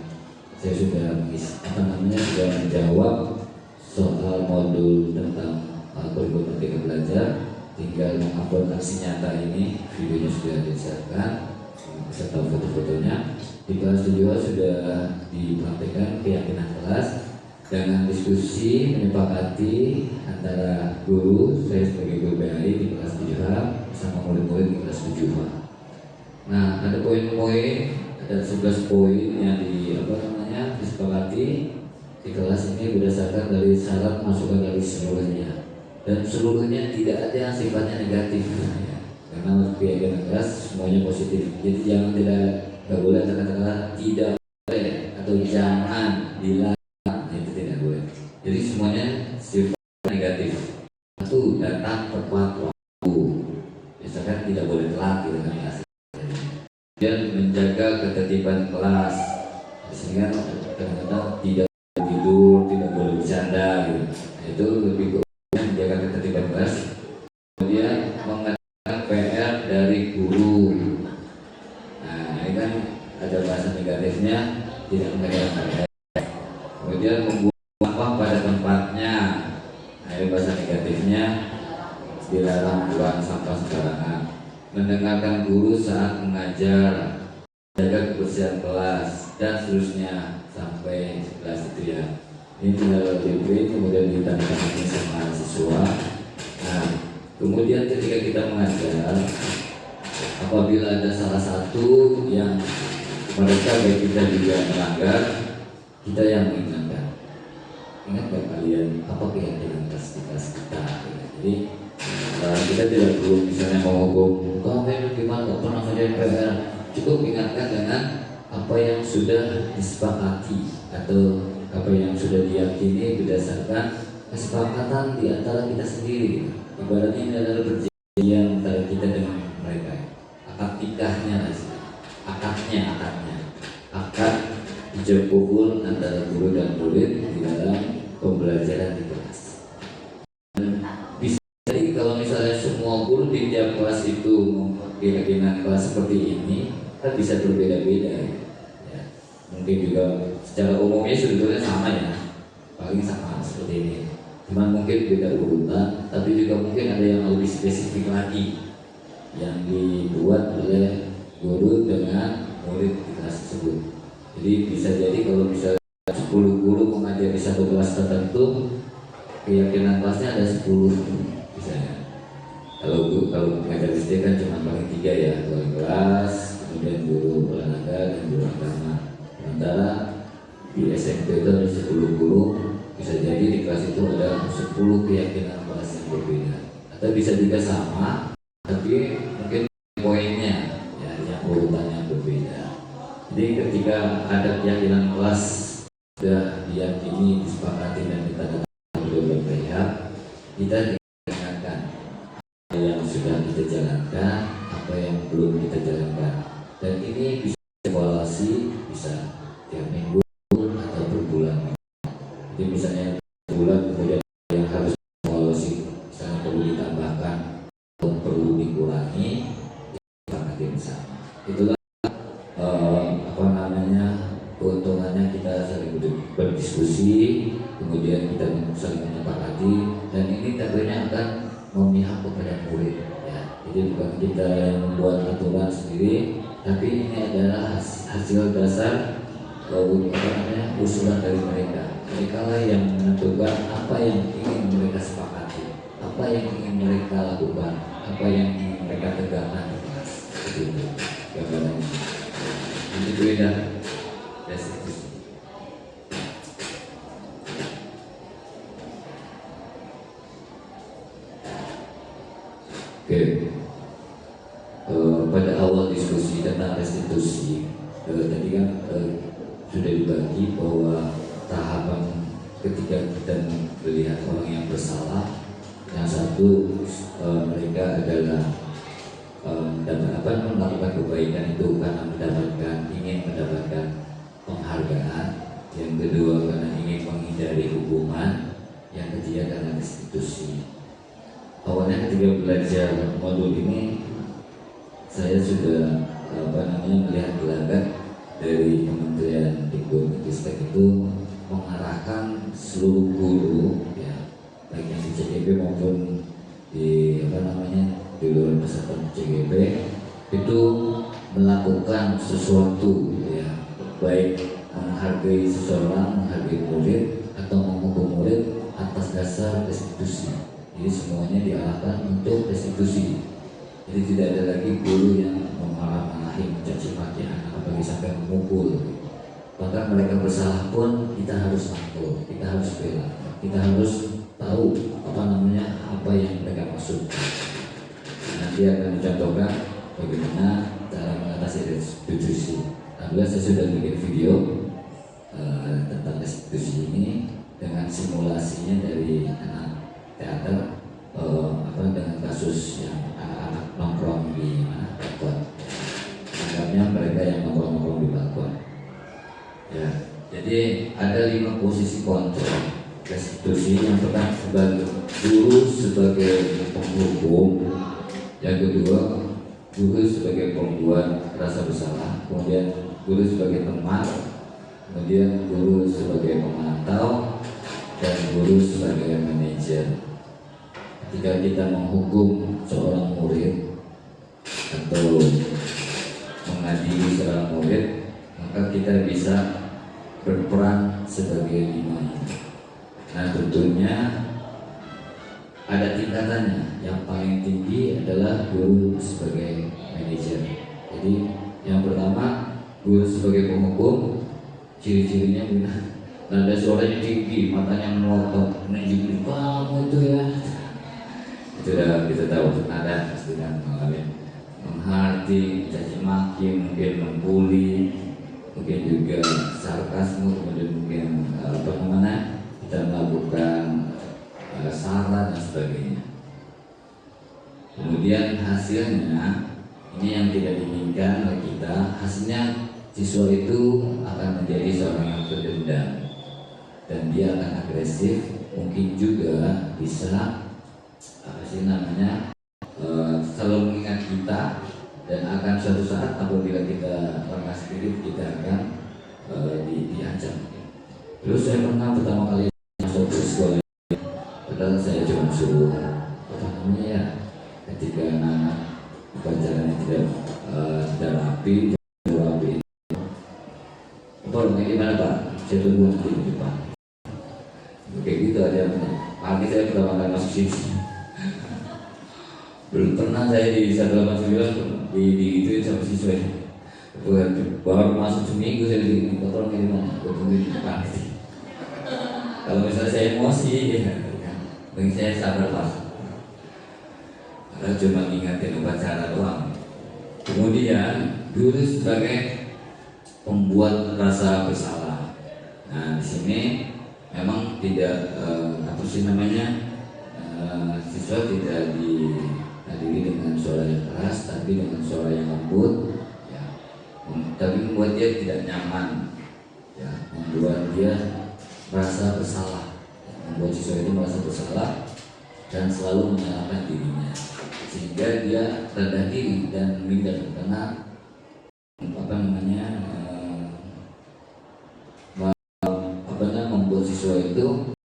saya sudah sudah menjawab soal modul tentang kurikulum Merdeka Belajar, tinggal mengupload aksi nyata ini, videonya sudah disiapkan beserta foto-fotonya. Di kelas 2 sudah dipraktikkan keyakinan kelas dengan diskusi menyepakati antara guru, saya sebagai guru PAI di kelas 7H bersama murid-murid di kelas 7H. Nah, ada poin-poin, ada 11 poin yang disepakati di kelas ini berdasarkan dari syarat masukan dari seluruhnya, dan seluruhnya tidak ada yang sifatnya negatif ya. Karena keyakinan kelas semuanya positif, jadi jangan nggak boleh kata-kata tidak boleh atau jangan dilarang. Jadi semuanya sifat negatif. Satu, datang tepat waktu. Misalkan tidak boleh telat gitu kan. Dan menjaga ketertiban kelas. Sehingga kadang-kadang tidak boleh tidur, tidak boleh bercanda gitu. Itu lebih ke menjaga ketertiban kelas. Kemudian mengerjakan PR dari guru. Nah, ini kan ada bahasa negatifnya, tidak mengerjakan PR. Kemudian membuat sampah pada tempatnya. Nah, ini bahasa negatifnya, dilarang buang sampah sembarangan. Mendengarkan guru saat mengajar, jaga kebersihan kelas, dan seterusnya sampai kelas itu ya. Ini tinggal di-print, kemudian ditandatangani sama siswa. Nah, kemudian ketika kita mengajar, apabila ada salah satu yang mereka baik kita juga melanggar, kita yang mengingatkan. Ingat gak kalian apa keyakinan kelas kita? Jadi kita tidak perlu misalnya menghukum kamu ini gimana gak pernah kerjain PR. Cukup ingatkan dengan apa yang sudah disepakati atau apa yang sudah diyakini berdasarkan kesepakatan di antara kita sendiri. Ibaratnya ini adalah perjanjian antara kita dengan mereka. Akad nikahnya, akad ijab kabul antara guru dan murid di dalam pembelajaran di kelas. Dan bisa jadi kalau misalnya semua guru di tiap kelas itu keyakinan kelas seperti ini, kan bisa berbeda-beda ya. Mungkin juga secara umumnya sebetulnya sama ya, paling sama seperti ini, cuman mungkin beda urutan, tapi juga mungkin ada yang lebih spesifik lagi yang dibuat oleh guru dengan murid di kelas tersebut. Jadi bisa jadi kalau bisa 10 guru mengajari satu kelas tertentu, keyakinan kelasnya ada 10 misalnya. Kalau mengajar SD kan cuma paling 3 ya, wali kelas, kemudian guru olahraga dan guru agama. Sementara di SMP itu ada 10 guru, bisa jadi di kelas itu ada 10 keyakinan kelas yang berbeda. Atau bisa juga sama, tapi mungkin poinnya ya yang urutannya berbeda. Jadi ketika ada keyakinan kelas sudah diyakini, disepakati dan ditandatangani oleh beberapa pihak, kita diingatkan apa yang sudah kita jalankan, apa yang belum kita jalankan, dan ini bisa evaluasi, bisa tiap minggu atau bulan. Jadi misalnya bulan kemudian yang harus evaluasi, misalnya perlu ditambahkan atau perlu dikurangi, disepakati bersama. Itulah keuntungannya kita saling berdiskusi, kemudian kita saling menyepakati, dan ini tentunya akan memihak kepada murid ya. Jadi bukan kita yang membuat aturan sendiri, tapi ini adalah hasil dasar usulan dari mereka. Mereka lah yang menentukan apa yang ingin mereka sepakati, apa yang ingin mereka lakukan, apa yang ingin mereka tegakkan. Seperti itu gambarannya. Ini beda. Oke, pada awal diskusi tentang restitusi, tadi kan sudah dibagi bahwa tahapan ketika kita melihat orang yang bersalah, yang satu mereka adalah melakukan kebaikan itu karena ingin mendapatkan penghargaan, yang kedua karena ingin menghindari hukuman, yang ketiga karena restitusi. Awalnya ketika belajar modul ini, saya sudah melihat gelagat dari Kementerian Dikbudristek itu mengarahkan seluruh guru ya, baik yang di CGP maupun di di luar peserta CGP itu melakukan sesuatu ya, baik menghargai seseorang, menghargai murid atau menghukum murid atas dasar restitusi. Jadi semuanya diarahkan untuk restitusi. Jadi tidak ada lagi guru yang memarah-marahi, mencaci maki anak, apalagi sampai memukul. Bahkan mereka bersalah pun kita harus rangkul, kita harus bela, kita harus tahu apa yang mereka maksud. Nanti akan dicontohkan bagaimana cara mengatasi restitusi. Alhamdulillah saya sudah bikin video tentang restitusi ini dengan simulasinya dari anak teater dengan kasus yang anak-anak nongkrong di balkon. Anggapnya mereka yang nongkrong di balkon. Ya, jadi ada 5 posisi kontrol restitusi. Yang pertama sebagai guru sebagai penghukum, yang kedua guru sebagai pembuat rasa bersalah, kemudian guru sebagai teman, kemudian guru sebagai pemantau, dan guru sebagai manajer. Ketika kita menghukum seorang murid atau mengadili seorang murid, maka kita bisa berperan sebagai 5 ini. Nah, tentunya ada tingkatannya. Yang paling tinggi adalah guru sebagai manajer. Jadi yang pertama guru sebagai penghukum, ciri-cirinya benar. Nada suaranya tinggi, matanya melotot, menunjukkan kamu itu ya. Itu udah kita tahu nada pasti kan menghati, caci maki, mungkin membuli, mungkin juga sarkasme, kemudian mungkin kita melakukan saran dan sebagainya. Kemudian hasilnya ini yang tidak diinginkan oleh kita. Hasilnya siswa itu akan menjadi seorang yang berdendam dan dia akan agresif, mungkin juga bisa selalu mengingat kita, dan akan suatu saat apabila kita lengah sedikit kita akan diancam. Terus saya pernah pertama kali masuk ke sekolah, padahal saya cuma suruh ketika anak upacaranya tidak rapi, Pak, gimana Pak? Saya tunggu nanti di depan. Kayak gitu aja. Pagi saya pertama kali masuk sini. Belum pernah saya di 189 digituin sama siswa. Baru masuk seminggu saya di kotor kayak gimana? Gue tunggu di depan. Kalau misalnya saya emosi, mungkin saya sabar Pak. Karena cuma ingatin upacara doang. Kemudian guru sebagai pembuat rasa bersalah. Nah, di sini memang tidak siswa tidak dihadiri dengan suara yang keras, tapi dengan suara yang lembut, ya. Tapi membuat dia tidak nyaman, ya. Membuat dia merasa bersalah, membuat siswa itu merasa bersalah dan selalu menyalahkan dirinya, sehingga dia rendah diri dan minder karena membuat siswa itu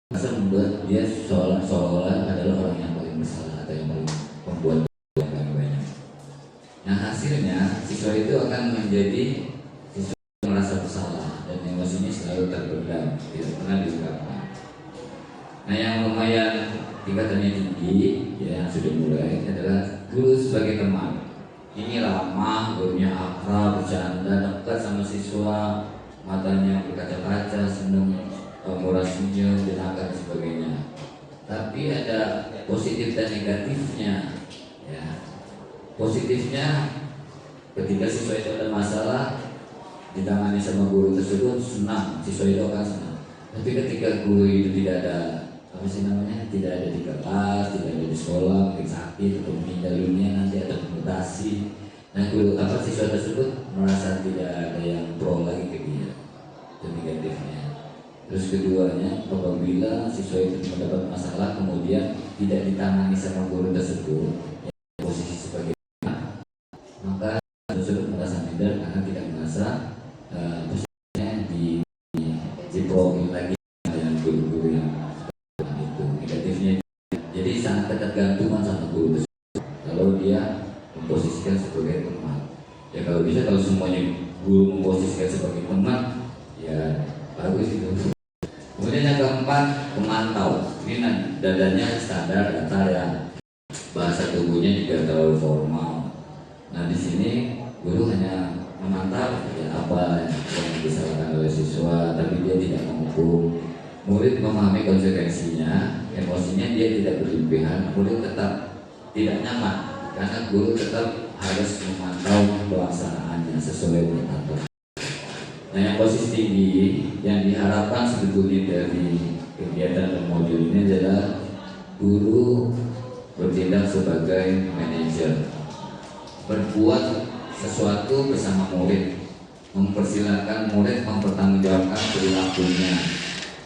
merasa membuat dia seolah-olah adalah orang yang paling bersalah atau yang paling membuat yang paling banyak. Nah hasilnya siswa itu akan menjadi siswa yang merasa bersalah dan emosinya selalu terpendam, tidak pernah diungkapkan. Nah yang lumayan tingkatannya tinggi ya, yang sudah mulai adalah guru sebagai teman. Ini ramah, gurunya akrab, bercanda, dekat sama siswa, matanya berkaca-kaca, senang, murah senyum, dan sebagainya. Tapi ada positif dan negatifnya. Ya. Positifnya, ketika siswa itu ada masalah, ditangani sama guru tersebut senang, siswa itu akan senang. Tapi ketika guru itu tidak ada tidak ada di kelas, tidak ada di sekolah, mungkin sakit atau meninggal dunia, nanti ada mutasi. Nah guru siswa tersebut merasa tidak ada yang pro lagi ke dia, itu negatifnya. Terus keduanya, apabila siswa itu mendapat masalah kemudian tidak ditangani sama guru tersebut, yang posisi sebagai maka tersebut merasa minder karena tidak merasa posisinya di pro lagi dengan guru-guru yang itu. Negatifnya jadi sangat ketergantungan sama guru tersebut kalau dia memposisikan sebagai teman. Ya kalau bisa, kalau semuanya guru memposisikan sebagai teman, ya bagus itu. Kemudian yang keempat, pemantau. Ini dadanya standar, datar ya. Bahasa tubuhnya juga terlalu formal. Nah di sini guru hanya memantau ya, apa yang disalahkan oleh siswa, tapi dia tidak menghukum. Murid memahami konsekuensinya, emosinya dia tidak berlebihan. Murid tetap tidak nyaman karena guru tetap harus memantau pelaksanaannya sesuai dengan aturan. Nah yang posisi tinggi yang diharapkan sebetulnya dari kegiatan dan modul ini adalah guru bertindak sebagai manajer, berbuat sesuatu bersama murid, mempersilahkan murid mempertanggungjawabkan perilakunya,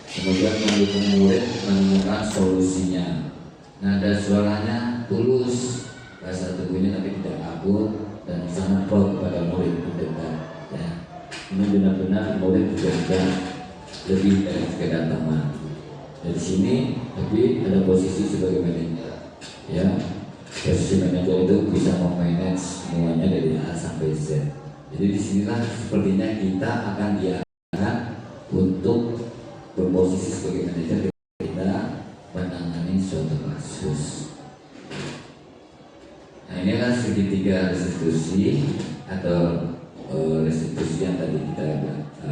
kemudian mendukung murid menemukan solusinya. Nada suaranya tulus, bahasa tubuhnya tapi tidak kabur dan sangat pro kepada murid mendengar. Ya. Ini benar-benar murid juga lebih dari sekedar teman. Dari sini tapi ada posisi sebagai manajer. Ya, posisi manajer itu bisa memanage semuanya dari A sampai Z. Jadi disinilah sepertinya kita akan diarahkan untuk berposisi sebagai manajer kita menangani suatu kasus. Nah inilah segitiga restitusi atau restitusi yang tadi kita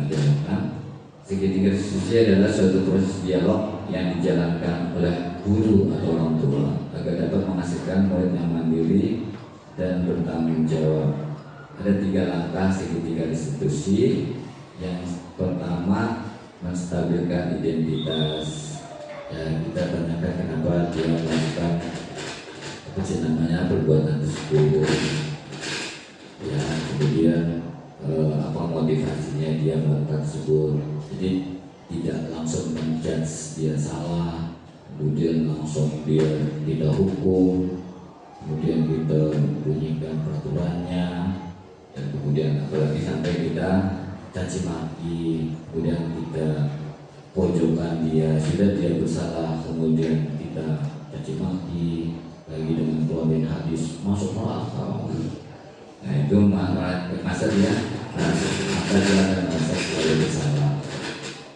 jalankan. Segitiga restitusi adalah suatu proses dialog yang dijalankan oleh guru atau orang tua agar dapat menghasilkan murid yang mandiri dan bertanggung jawab. Ada 3 langkah segitiga restitusi. Yang pertama, menstabilkan identitas. Ya, kita tanyakan kenapa dia melakukan perbuatan tersebut. Ya, kemudian apa motivasinya dia melakukan tersebut. Jadi tidak langsung menjudge dia salah, kemudian langsung dia tidak hukum, kemudian kita bunyikan peraturannya, dan kemudian apalagi sampai kita caci maki, kemudian kita pojokkan dia, sudah dia bersalah, kemudian kita caci maki lagi dengan keluarin hadis masuk neraka. Nah itu masa dia maka dia akan merasa selalu bersalah.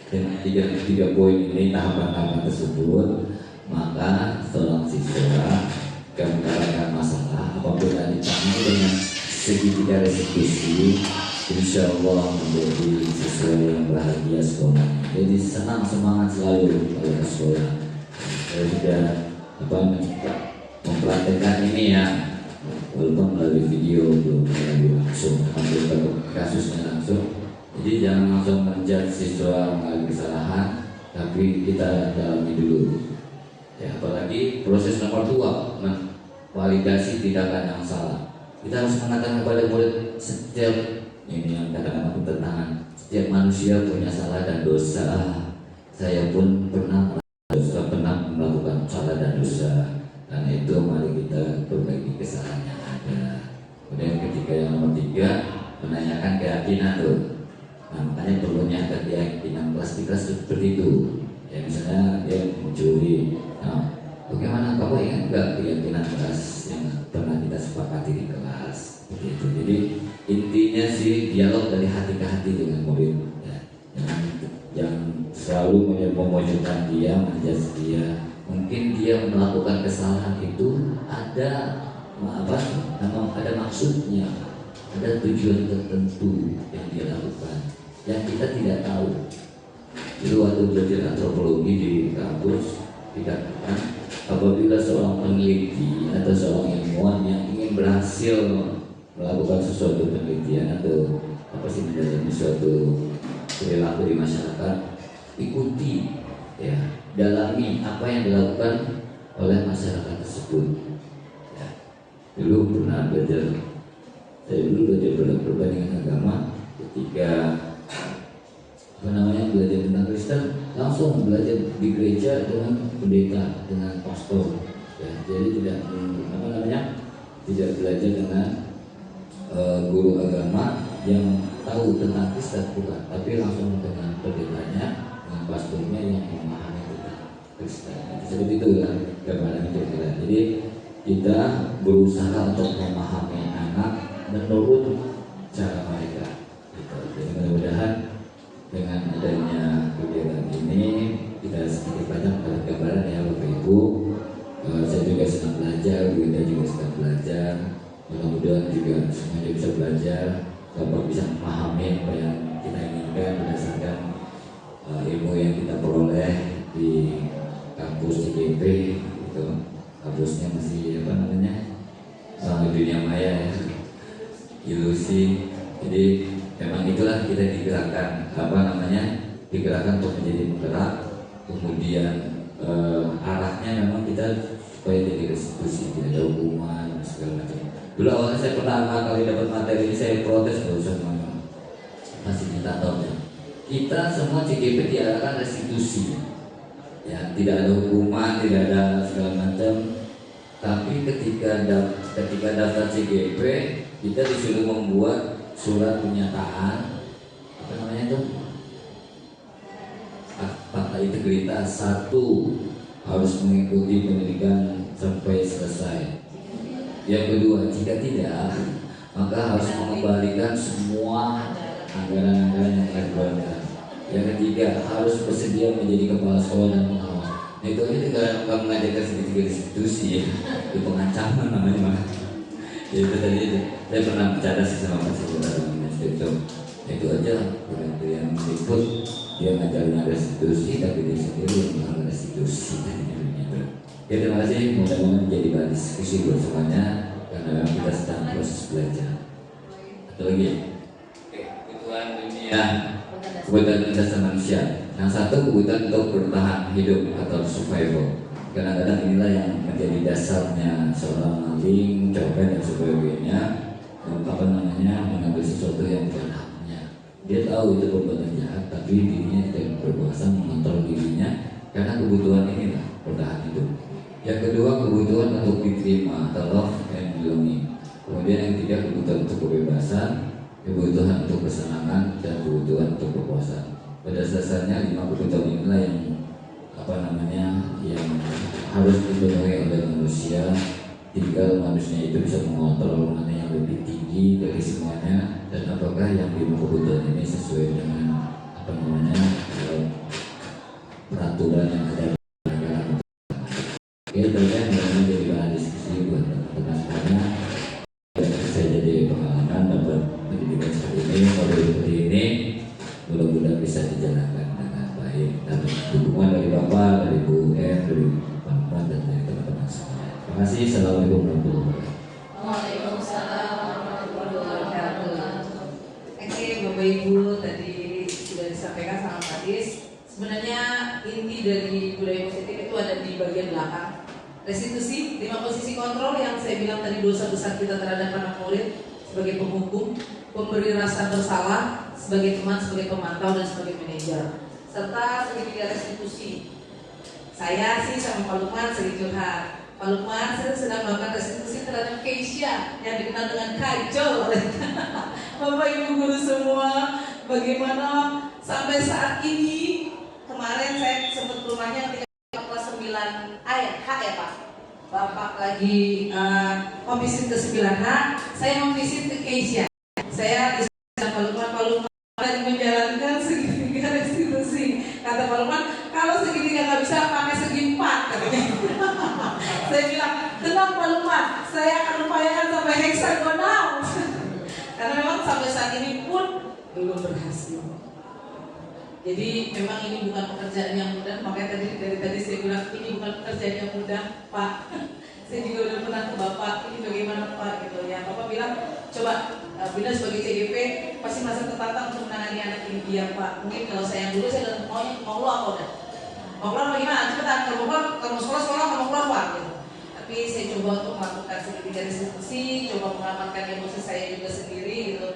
Dan tiga poin ini, tahapan-tahapan tersebut, maka seorang siswa jika mendapatkan masalah apapun yang ditangani dengan segitiga restitusi, insya Allah menjadi siswa yang bahagia sekolah. Jadi senang, semangat selalu pada sekolah. Saya sudah mempraktekkan ini ya, walaupun melalui video, belum melalui langsung, ambil kasusnya langsung. Jadi jangan langsung menjudge siswa mengalami kesalahan, tapi kita dalami dulu. Ya, apalagi proses nomor 2, validasi tindakan yang salah. Kita harus mengatakan kepada murid setiap ini yang kata-kata pertentangan, setiap manusia punya salah dan dosa. saya pun pernah melakukan salah dan dosa. Karena itu mari kita perbaiki kesalahan yang ada. Kemudian ketika yang nomor 3, menanyakan keyakinan tuh. Nah, makanya perlunya ada keyakinan kelas seperti itu. Ya misalnya dia mencuri. Nah, bagaimana kamu ingat nggak keyakinan kelas yang pernah kita sepakati di kelas? Begitu. Jadi intinya sih dialog dari hati ke hati dengan murid. Ya. Jangan selalu memojokkan dia, menjudge dia. Mungkin dia melakukan kesalahan itu ada ada maksudnya, ada tujuan tertentu yang dia lakukan yang kita tidak tahu. Jadi waktu belajar antropologi di kampus dikatakan apabila seorang peneliti atau seorang ilmuwan yang ingin berhasil melakukan sesuatu penelitian atau mendalami suatu perilaku di masyarakat, ikuti ya, dalami apa yang dilakukan oleh masyarakat tersebut. Ya. Dulu pernah belajar, saya dulu belajar perbandingan agama ketika belajar tentang Kristen, langsung belajar di gereja dengan pendeta, dengan pastor. Ya, jadi tidak belajar dengan guru agama yang tahu tentang Kristen, bukan, tapi langsung dengan pendetanya, dengan pastornya yang memahami tentang Kristen. Seperti itu kan gambaran kira-kira. Jadi kita berusaha untuk memahami anak menurut cara mereka. Gitu. Jadi mudah-mudahan dengan adanya kegiatan ini kita sedikit banyak dapat gambaran ya Bapak Ibu. Saya juga senang belajar, Bu Ida juga sedang belajar. Mudah-mudahan juga semuanya bisa belajar, Bapak bisa memahami apa yang kita inginkan berdasarkan ilmu yang kita peroleh di kampus CGP. Gitu. Kampusnya masih sama dunia maya ya, ilusi. Jadi memang itulah kita digerakkan digerakkan untuk menjadi penggerak. Kemudian arahnya memang kita supaya jadi restitusi, tidak ada hukuman dan segala macam. Dulu awalnya saya pertama kali dapat materi ini saya protes sama fasilitatornya. Kita semua CGP diarahkan restitusi, ya tidak ada hukuman, tidak ada segala macam. Tapi ketika daftar CGP kita disuruh membuat surat pernyataan fakta integritas. 1, harus mengikuti pendidikan sampai selesai. Yang kedua, jika tidak, maka harus mengembalikan semua anggaran-anggaran yang telah dikeluarkan. Yang ketiga, harus bersedia menjadi kepala sekolah dan pengawas. Nah, itu aja tidak mengajarkan sedikit restitusi ya. Itu pengancaman namanya mah. Itu tadi saya pernah bercanda sama Pak Sekretariat itu aja yang ikut dia ngajarin restitusi tapi dia sendiri yang melakukan restitusi gitu. Ya terima kasih, mudah-mudahan menjadi bahan diskusi buat semuanya karena kita sedang proses belajar. Atau lagi kebutuhan dunia, kebutuhan dasar manusia. Yang satu kebutuhan untuk bertahan hidup atau survival. Kadang-kadang inilah yang menjadi dasarnya seorang maling, copet dan sebagainya, mengambil sesuatu yang bukan haknya. Dia tahu itu perbuatan jahat, tapi dirinya tidak berkuasa mengontrol dirinya karena kebutuhan inilah bertahan hidup. Yang kedua kebutuhan untuk diterima atau love and belonging. Kemudian yang ketiga kebutuhan untuk kebebasan, kebutuhan untuk kesenangan dan kebutuhan untuk kepuasan. Pada dasarnya 5 kebutuhan inilah yang harus dipenuhi oleh manusia. Tinggal manusia itu bisa mengontrol mana yang lebih tinggi dari semuanya dan apakah yang 5 kebutuhan ini sesuai dengan peraturan yang ada di negara. Oke, tentunya menjadi bahan diskusi buat teman-teman semuanya. Saya jadi pengalaman dapat pendidikan seperti ini, model seperti ini, mudah-mudahan bisa dijalankan dengan baik dan dukungan dari Bapak, dari Bu dari teman-teman dan dari teman-teman semuanya. Terima kasih. Assalamualaikum warahmatullahi wabarakatuh. Waalaikumsalam warahmatullahi wabarakatuh. Oke, Bapak Ibu tadi sudah disampaikan sangat hadis. Sebenarnya inti dari budaya positif itu ada di bagian belakang. Restitusi, 5 posisi kontrol yang saya bilang tadi, dosa besar kita terhadap anak murid sebagai penghukum, pemberi rasa bersalah sebagai teman, sebagai pemantau dan sebagai manajer, serta segitiga restitusi Saya sih sama Pak Lukman sering curhat. Pak Lukman, saya sedang melakukan restitusi terhadap Keisha yang dikenal dengan Kajol oleh Bapak Ibu guru semua. Bagaimana sampai saat ini, kemarin saya sempat ke rumahnya ketika kelas 9A ya, H ya Pak. Bapak lagi visit ke 9H, saya mau visit ke Keisha. Saya diskusi Pak Lukman lagi menjalankan segitiga restitusi. Kata Pak Lukman, kalau segitiga nggak bisa pakai segi 4 katanya. Saya bilang, tenang Pak Lukman, saya akan upayakan sampai heksagonal. Karena memang sampai saat ini pun belum berhasil. Jadi memang ini bukan pekerjaan yang mudah. Makanya dari tadi saya bilang ini bukan pekerjaan yang mudah, Pak. Saya juga udah pernah ke Bapak, ini bagaimana Pak gitu ya. Bapak bilang, coba Bina sebagai CGP pasti merasa tertantang untuk menangani anak ini. Iya Pak, mungkin kalau saya yang dulu saya udah mau lo apa udah? Mau keluar bagaimana? Cepetan, kalau mau sekolah, kalau mau keluar Pak gitu. Tapi saya coba untuk melakukan segitiga restitusi, coba mengamankan emosi saya juga sendiri gitu.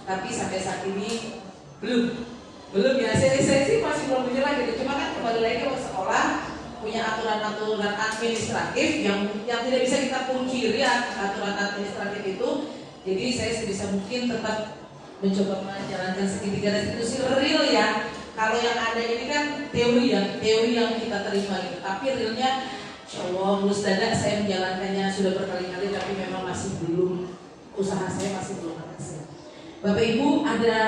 Tapi sampai saat ini belum ya. Saya sih masih belum menyerah gitu. Cuma kan kembali lagi ke sekolah punya aturan-aturan administratif yang tidak bisa kita pungkiri aturan administratif itu. Jadi saya sebisa mungkin tetap mencoba menjalankan segitiga restitusi real ya. Kalau yang ada ini kan teori yang kita terima gitu. Tapi realnya, insya Allah mulus dada saya menjalankannya sudah berkali-kali, tapi memang masih belum, usaha saya masih belum berhasil. Bapak Ibu, ada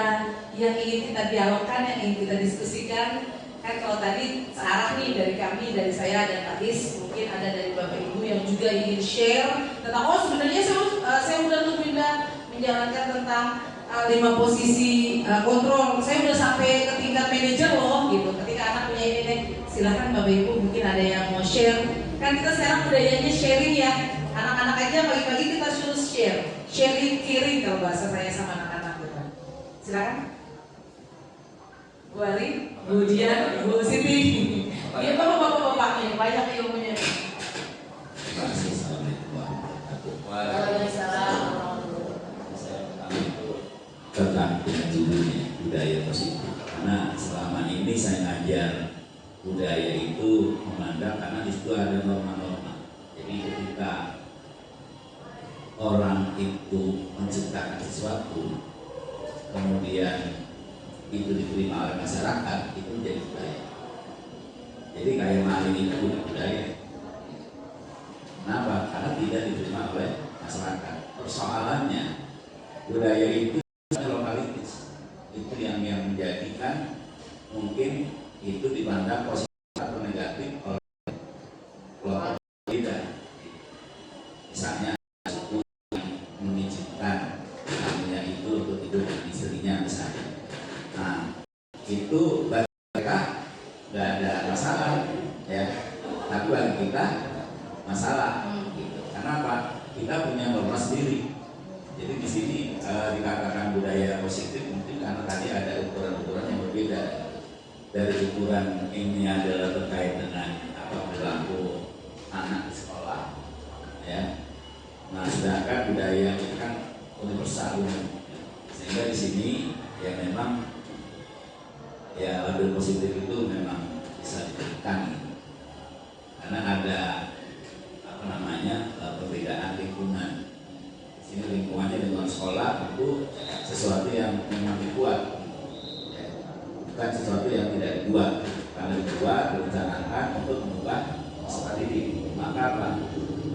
yang ingin kita dialogkan, yang ingin kita diskusikan? Kan kalau tadi searah nih dari kami, dari saya dan Pak Is, mungkin ada dari Bapak Ibu yang juga ingin share tentang, oh sebenarnya saya udah tuh menjalankan tentang 5 posisi kontrol. Saya udah sampai ke tingkat manajer loh gitu. Ketika anak punya ini deh, silahkan Bapak Ibu mungkin ada yang mau share. Kan kita sekarang budayanya sharing ya. Anak-anak aja pagi-pagi kita suruh sharing kiri kalau bahasa saya sama anak-anak gitu. Silakan. Bu Ali, Bu Dian, Bu Siti. Iya bapak-bapak yang banyak ilmunya. Terima kasih. Assalamualaikum warahmatullahi wabarakatuh. Waalaikumsalam. Saya pertama itu tertarik dengan judulnya budaya positif. Karena selama ini saya ngajar budaya itu memandang karena di situ ada norma-norma. Jadi ketika orang itu menciptakan sesuatu, kemudian itu diterima oleh masyarakat, itu menjadi budaya. Jadi kayak maling itu bukan budaya. Kenapa? Karena tidak diterima oleh masyarakat. Persoalannya budaya itu lokalitis. Itu yang menjadikan mungkin itu dipandang positif atau negatif oleh kelompok kita. Misalnya suku yang mengizinkan namanya itu untuk hidup dengan istrinya misalnya. Nah, itu bagi mereka nggak ada masalah, ya. Tapi bagi kita masalah, gitu. Karena apa? Kita punya norma sendiri. Jadi di sini dikatakan budaya positif mungkin karena tadi ada ukuran-ukuran yang berbeda. Dari ukuran ini adalah terkait dengan apa perilaku anak di sekolah, ya. Nah, sedangkan budaya itu kan universal, sehingga di sini ya memang ya label positif itu memang bisa diberikan karena ada apa namanya perbedaan lingkungan. Di sini lingkungannya dengan sekolah itu sesuatu yang memang dibuat, ya. Bukan sesuatu yang tidak dibuat. Karena dibuat direncanakan untuk mengubah seperti ini. Maka apa?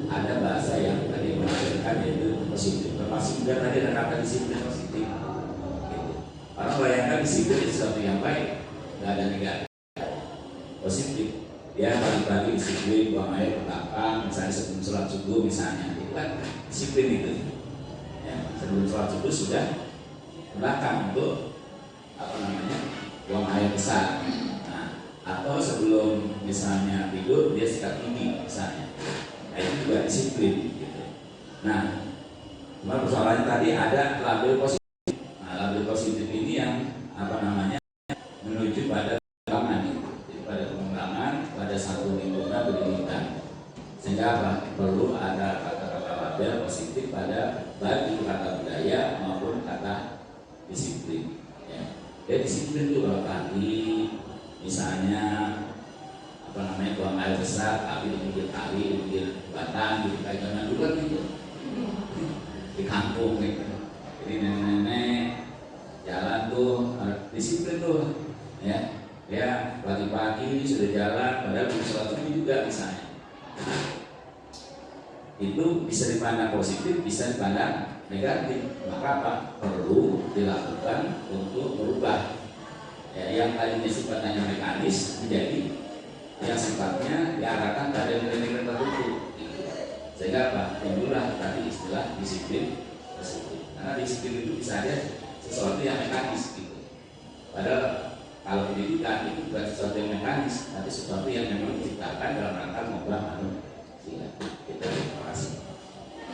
Ada bahasa yang tadi menghasilkan yaitu positif. Termasuk juga tadi ada kata disiplin positif. Gitu. Orang bayangkan disiplin itu sesuatu yang baik, nggak ada negatif. Positif. Ya pagi-pagi disiplin buang air ke belakang, misalnya sebelum sholat subuh misalnya, itu kan disiplin itu. Ya, sebelum sholat subuh sudah ke belakang untuk apa namanya buang air besar. Nah, atau sebelum misalnya tidur dia sikat gigi misalnya. Nah, itu juga disiplin gitu. Nah, cuma persoalannya tadi ada label positif. Nah, label positif ini yang apa namanya menuju pada pengembangan, jadi pada pengembangan pada satu lingkungan pendidikan. Sehingga apa? Perlu ada kata-kata label positif pada baik kata budaya maupun kata disiplin. Ya, disiplin itu kalau tadi misalnya apa namanya buang air besar, tapi di pinggir kali, di pinggir batang, di pinggir zaman dulu kan gitu. Di kampung gitu. Jadi nenek-nenek jalan tuh disiplin tuh, ya. Ya pagi-pagi sudah jalan, padahal belum sholat subuh juga misalnya. Nah, itu bisa dipandang positif, bisa dipandang negatif. Maka apa? Perlu dilakukan untuk berubah. Ya, yang tadinya sifatnya mekanis menjadi yang sifatnya diarahkan pada nilai-nilai tertentu. Sehingga apa? Timbullah tadi istilah disiplin tersebut. Karena disiplin itu bisa ada sesuatu yang mekanis gitu. Padahal kalau pendidikan itu bukan sesuatu yang mekanis, tapi sesuatu yang memang diciptakan dalam rangka mengubah manusia. Kita terima kasih.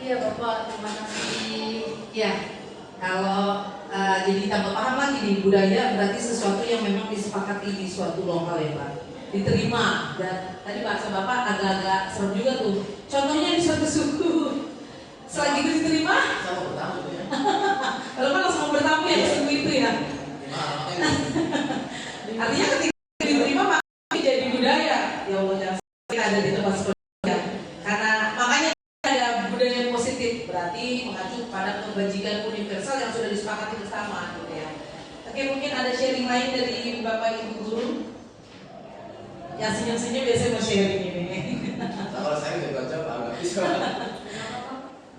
Iya Bapak, terima kasih. Ya, kalau jadi tambah paham lagi di budaya berarti sesuatu yang memang disepakati di suatu lokal ya Pak, diterima. Dan tadi bahasa Bapak agak-agak serem juga tuh. Contohnya di suatu suku, selagi itu diterima, Sama bertamu tuh ya. kalau kan langsung bertamu ya ke suku itu ya. Artinya ketika diterima maka jadi budaya. Ya Allah, jangan sampai ada di tempat sekolah. Karena makanya ada budaya positif, berarti mengacu pada kebajikan universal yang sudah disepakati bersama gitu ya. Oke, mungkin ada sharing lain dari Bapak Ibu guru. Yang senyum-senyum biasanya mau sharing ini. Kalau saya udah baca Pak agak bisa.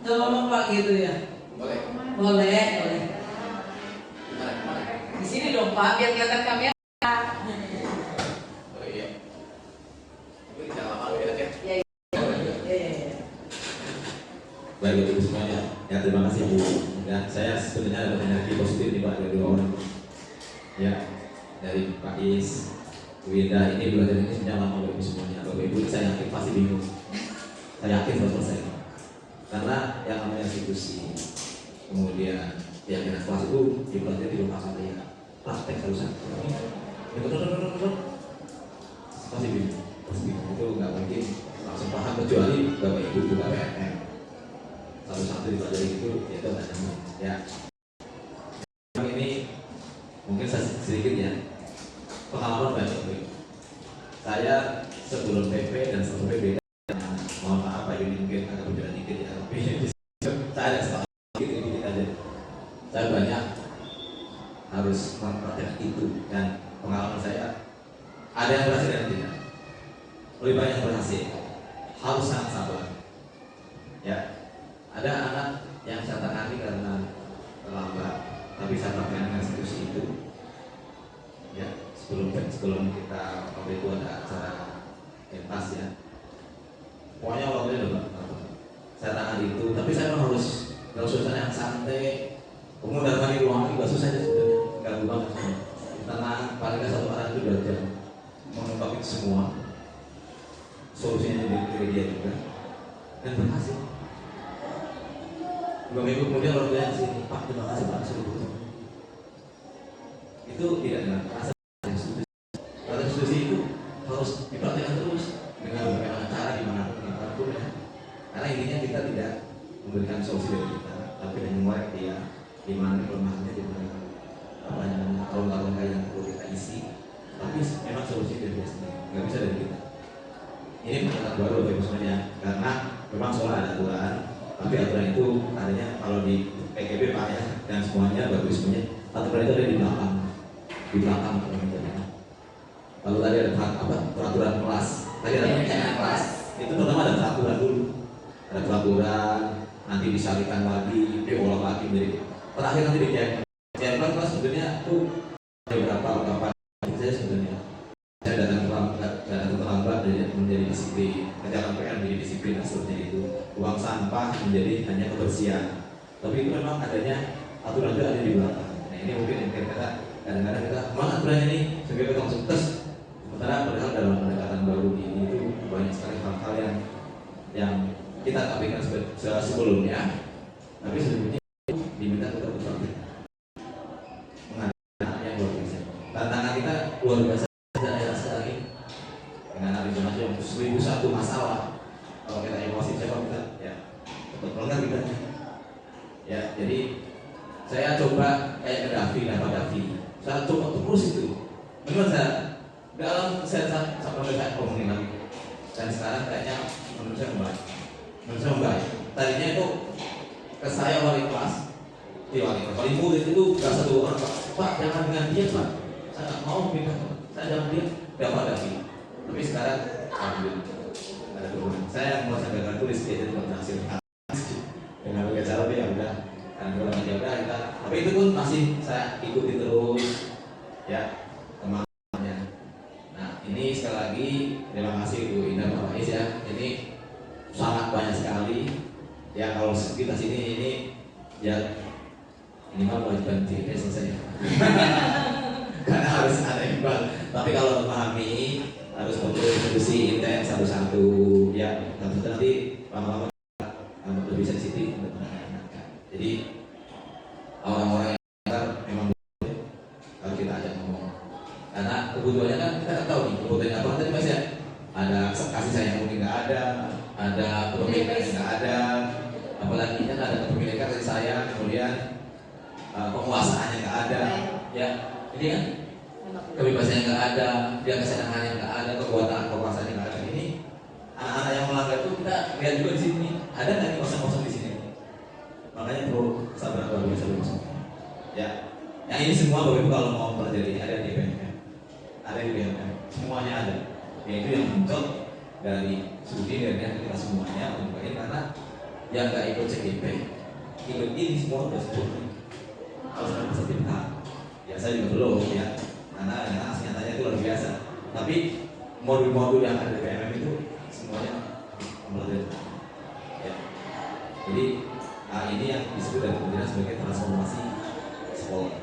Gak ngomong Pak gitu ya. Boleh. Boleh. Gimana? Di sini dong Pak, biar kelihatan kamera. Oh iya. Tapi jangan lama ya kan? Ya. Baik Ibu semuanya, ya terima kasih Bu. Ya, saya sebenarnya dapat energi positif nih Pak dari dua orang. Ya, dari Pak Is, Bu Ida, ini belajar ini sebenarnya lama Bapak Ibu semuanya. Bapak Ibu saya yakin pasti bingung. Saya yakin sudah selesai. Karena yang namanya institusi, kemudian keyakinan kelas itu dipelajari di rumah saja ya. Praktek satu-satu. Ya betul. Pasti bingung. Itu nggak mungkin langsung paham kecuali Bapak Ibu buka PNM. Satu-satu dipelajari itu yaitu nggak nyaman. Ya. Ini mungkin sedikit ya. Pengalaman banyak. Saya sebelum PP dan sebelum PB, mohon maaf Pak Yudi mungkin agak berbeda dikit ya, tapi saya ada sedikit aja. Saya banyak harus mempraktekkan itu dan pengalaman saya ada yang berhasil dan tidak. Lebih banyak yang berhasil, harus sangat sabar. Ya, ada anak yang saya tangani karena terlambat, tapi saya praktekkan institusi itu. Ya, sebelum kita waktu itu ada acara pentas ya. Pokoknya waktunya udah saya tangani itu, tapi saya memang harus dalam suasana yang santai. Kemudian di ruangan juga susah aja sebenarnya, ganggu banget semua. Tenang, paling nggak satu orang itu belajar mengungkap itu semua. Solusinya dari dia juga dan berhasil. 2 minggu kemudian baru bilang sini, Pak terima kasih Pak sudah betul. Itu tidak dengan rasa institusi itu harus dipraktikkan terus dengan berbagai cara dimanapun ya. Karena intinya kita tidak memberikan solusi dari kita, tapi hanya mengorek dia di mana kelemahannya, di mana apa namanya rongga-rongga yang perlu kita isi. Tapi memang solusi dari dia sendiri, nggak bisa dari kita. Ini pendekatan baru bagi semuanya, karena memang soal ada aturan, tapi aturan itu adanya kalau di PKB Pak ya dan semuanya bagus semuanya. Aturan itu ada di belakang aturan itu. Lalu tadi ada peraturan kelas. Tadi ada peraturan kelas. Itu pertama ada peraturan dulu. Ada peraturan, nanti disalikan lagi, diolah lagi menjadi terakhir nanti dijadikan. Jadi kelas sebenarnya itu beberapa saya sebenarnya. Saya datang terlambat menjadi disiplin, kerjaan PR menjadi disiplin dan seterusnya itu. Buang sampah menjadi hanya kebersihan. Tapi itu memang adanya aturan itu ada di belakang. Nah ini mungkin yang kita kadang-kadang kita memang aturannya ini sebagai langsung tes. Sementara padahal dalam pendekatan baru ini itu banyak sekali hal-hal yang kita abaikan sebelumnya, tapi sebelumnya diminta tetap berpraktik. Mengadakan yang luar biasa. Tantangan kita luar biasa daerah sekali dengan Arizona yang 1001 masalah. Kalau kita emosi siapa kita ya tetap melanggar kita. Ya jadi saya coba kayak Davi. Saya coba terus itu. Menurut saya dalam saya sampai saya ngomongin lagi. dan sekarang kayaknya menurut saya membaik. Tadinya itu ke saya wali murid itu gak satu orang, Pak jangan dengan dia Pak, saya nggak mau pindah, saya jangan dia, gak ada sih. Tapi sekarang alhamdulillah ada perubahan. Saya mau sampaikan tulis dia jadi berhasil dengan begitu cara ya udah, karena kalau aja udah kita, tapi itu pun masih saya ikuti terus ya teman-temannya. Nah ini sekali lagi terima kasih Bu Indah Pak Faiz ya, ini sangat banyak sekali ya. Kalau kita sini ini ya minimal kewajiban diri selesai karena harus ada imbal. Tapi kalau memahami harus berdiskusi intens satu-satu ya, nanti lama-lama lebih sensitif untuk menanyakan. Jadi orang-orang yang memang harus kita ajak ngomong, karena kebutuhannya kan kita nggak tahu nih kebutuhannya apa. Tadi Mas ya, ada kasih sayang mungkin nggak ada kepemilikan nggak ada, apalagi kan ada kepemilikan kasih sayang, kemudian penguasaannya nggak ada, ya ini kan kebebasannya nggak ada, dia kesenangannya nggak ada, kekuasaannya nggak ada. Ini anak-anak yang melanggar itu kita lihat juga di sini, ada nggak nih kosong-kosong di sini? Makanya perlu sabar luar biasa kosong. Ya, yang ini semua Bapak Ibu kalau mau pelajari ini ada di BMM, semuanya ada. Yaitu yang muncul dari studi dan kita semuanya untuk ini, karena yang nggak ikut CGP, ikut ini semua udah sebut harus ada sertifikat. Ya saya juga belum ya, karena nyatanya itu luar biasa. Tapi modul-modul yang ada di BMM itu semuanya mempelajari. Ya. Jadi ini yang disebut dari kemudian sebagai transformasi sekolah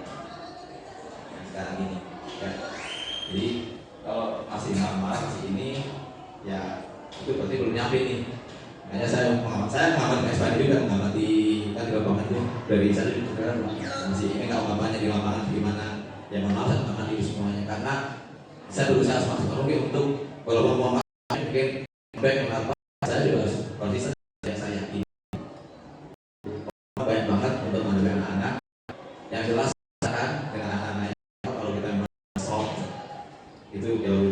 yang sekarang ini. Ya. Jadi kalau masih marah masih ini, ya itu berarti belum nyampe nih. Makanya saya mengamati SPAD juga, mengamati kan di lapangan itu dari saya juga masih ini nggak umpamanya di lapangan gimana. Ya mohon maaf saya mengamati semuanya, karena saya berusaha semaksimal mungkin untuk walaupun mau mungkin baik mengapa saya juga harus konsisten. Saya yakin banyak banget untuk menghadapi anak-anak yang jelas kan dengan anak-anak kalau kita soft itu jauh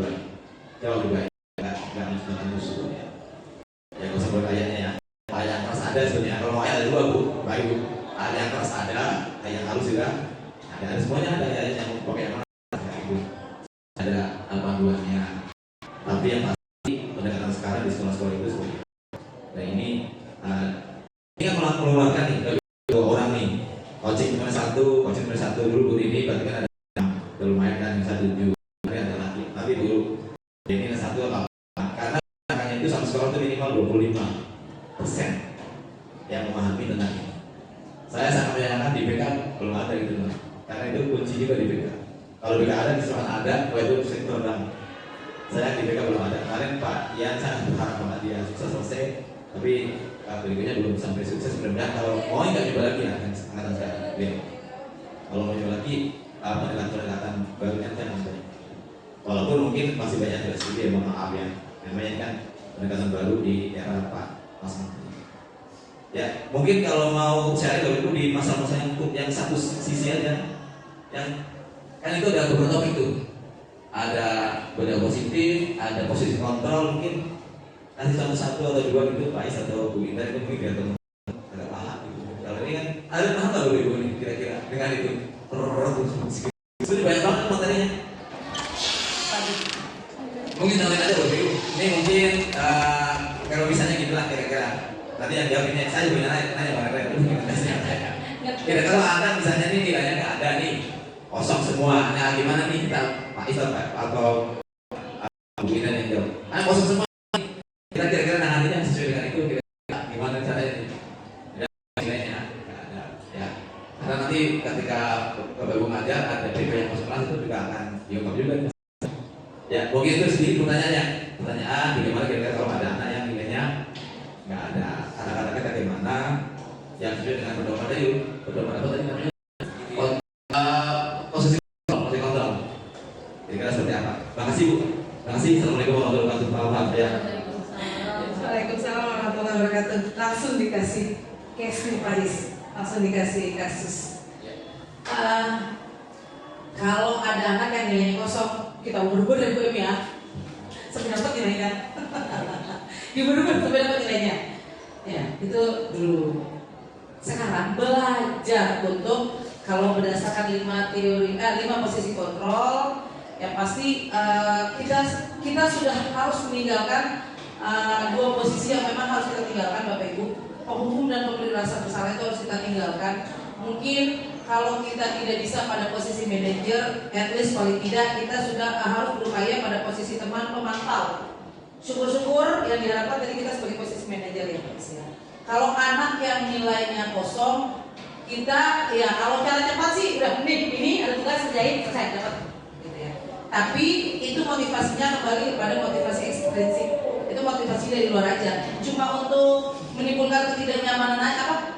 lebih baik nggak harus dengan musuh ya. Ya kalau sebut ayatnya ya, ayat yang keras ada sebenarnya. Kalau ayat ada dua Bu, baik Bu, ada yang keras ada, ayat yang halus juga ada semuanya ada ayat yang pakai yang keras Bu, ada panduannya. Tapi yang pasti pendekatan sekarang di sekolah-sekolah itu seperti itu. Nah ini kan mengeluarkan nih dari dua orang nih, coaching cuma satu dulu Bu ini berarti kan ada yang lumayan kan bisa 7 ada lagi, tapi dulu ini satu apa? Karena itu satu sekolah itu minimal 25% yang memahami tentang ini. Saya sangat menyayangkan di BK belum ada gitu loh, karena itu kunci juga di BK. Kalau BK ada, di sekolah ada, itu sektor dan saya di BK belum ada. Kemarin Pak Ian sangat berharap banget dia sukses selesai, tapi berikutnya belum sampai sukses. Mudah-mudahan kalau mau nggak coba lagi ya, angkatan sekarang. Kalau mau coba lagi pendekatan baru kan jangan banyak. Walaupun mungkin masih banyak dari studi ya, mohon maaf ya. Namanya kan pendekatan baru di era Pak Mas Menteri. Ya, mungkin kalau mau share itu di masa-masa yang satu sisi aja, yang kan itu ada beberapa topik itu, ada beda positif, ada posisi kontrol, mungkin nanti satu atau dua gitu Pak Is atau Bu Indah itu mungkin biar teman agak paham gitu. Kalau ini kan ada paham nggak Bu Ibu ini kira-kira dengan itu? Sudah banyak banget materinya. Mungkin contohin aja Bu Ibu. Ini mungkin kalau misalnya gitulah kira-kira. Nanti yang jawab ini saya juga nanya Pak Ren. Kira-kira kalau ada misalnya ini nilainya nggak ada nih, kosong semua. Nah gimana nih kita Pak Is atau Bu Indah yang jawab? Kosong semua. Kita kira-kira nangannya sesuai dengan itu, kira-kira gimana caranya nih? Nilainya nggak ada ya. Karena nanti ketika Bapak Ibu ngajar ada PP yang kosong kelas itu juga akan diungkap juga. Ya, mungkin itu sedikit pertanyaan bagaimana kira-kira kalau ada anak yang nilainya nggak ada, anak-anaknya bagaimana yang sesuai dengan pedoman tadi, pedoman apa tadi namanya? Posisi kontrol. Kira-kira seperti apa? Makasih Bu. Makasih. Assalamualaikum warahmatullahi wabarakatuh. Ya. Waalaikumsalam warahmatullahi wabarakatuh. Langsung dikasih case nih Paris, langsung dikasih kasus. Kalau ada anak yang nilainya kosong, kita ubur-ubur dari Bu Em ya. Sampai dapat nilainya. diberubah sampai dapat nilainya. Ya, itu dulu. Sekarang belajar untuk kalau berdasarkan 5 posisi kontrol, ya pasti kita sudah harus meninggalkan 2 posisi yang memang harus kita tinggalkan, Bapak Ibu. Penghukum dan pemberi rasa bersalah itu harus kita tinggalkan. Mungkin kalau kita tidak bisa pada posisi manajer, at least paling tidak kita sudah harus berupaya pada posisi teman pemantau. Syukur-syukur yang diharapkan tadi kita sebagai posisi manajer ya Pak. Kalau anak yang nilainya kosong, kita ya kalau cara cepat sih udah ini ada tugas kerjain selesai dapat gitu ya. Tapi itu motivasinya kembali kepada motivasi ekstrinsik. Itu motivasi dari luar aja. Cuma untuk menimbulkan ketidaknyamanan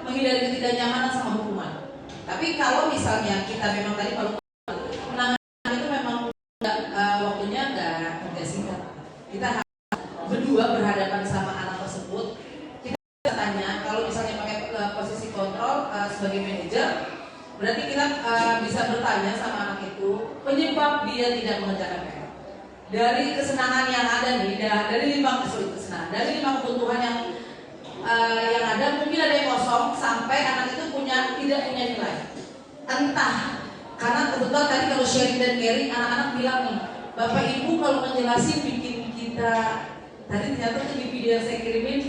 menghindari ketidaknyamanan sama hukuman. Tapi kalau misalnya kita memang tadi kalau penanganan itu memang waktunya nggak singkat. Kita harus berdua berhadapan sama anak tersebut. Kita tanya kalau misalnya pakai posisi kontrol sebagai manajer, berarti kita bisa bertanya sama anak itu penyebab dia tidak mengerjakan PR. Dari kesenangan yang ada nih, dari 5 kebutuhan yang ada, mungkin ada yang kosong sampai anak itu tidak punya nilai. Entah karena kebetulan tadi kalau sharing dan caring, anak-anak bilang nih, Bapak Ibu kalau menjelasin bikin kita tadi ternyata tuh di video yang saya kirimin,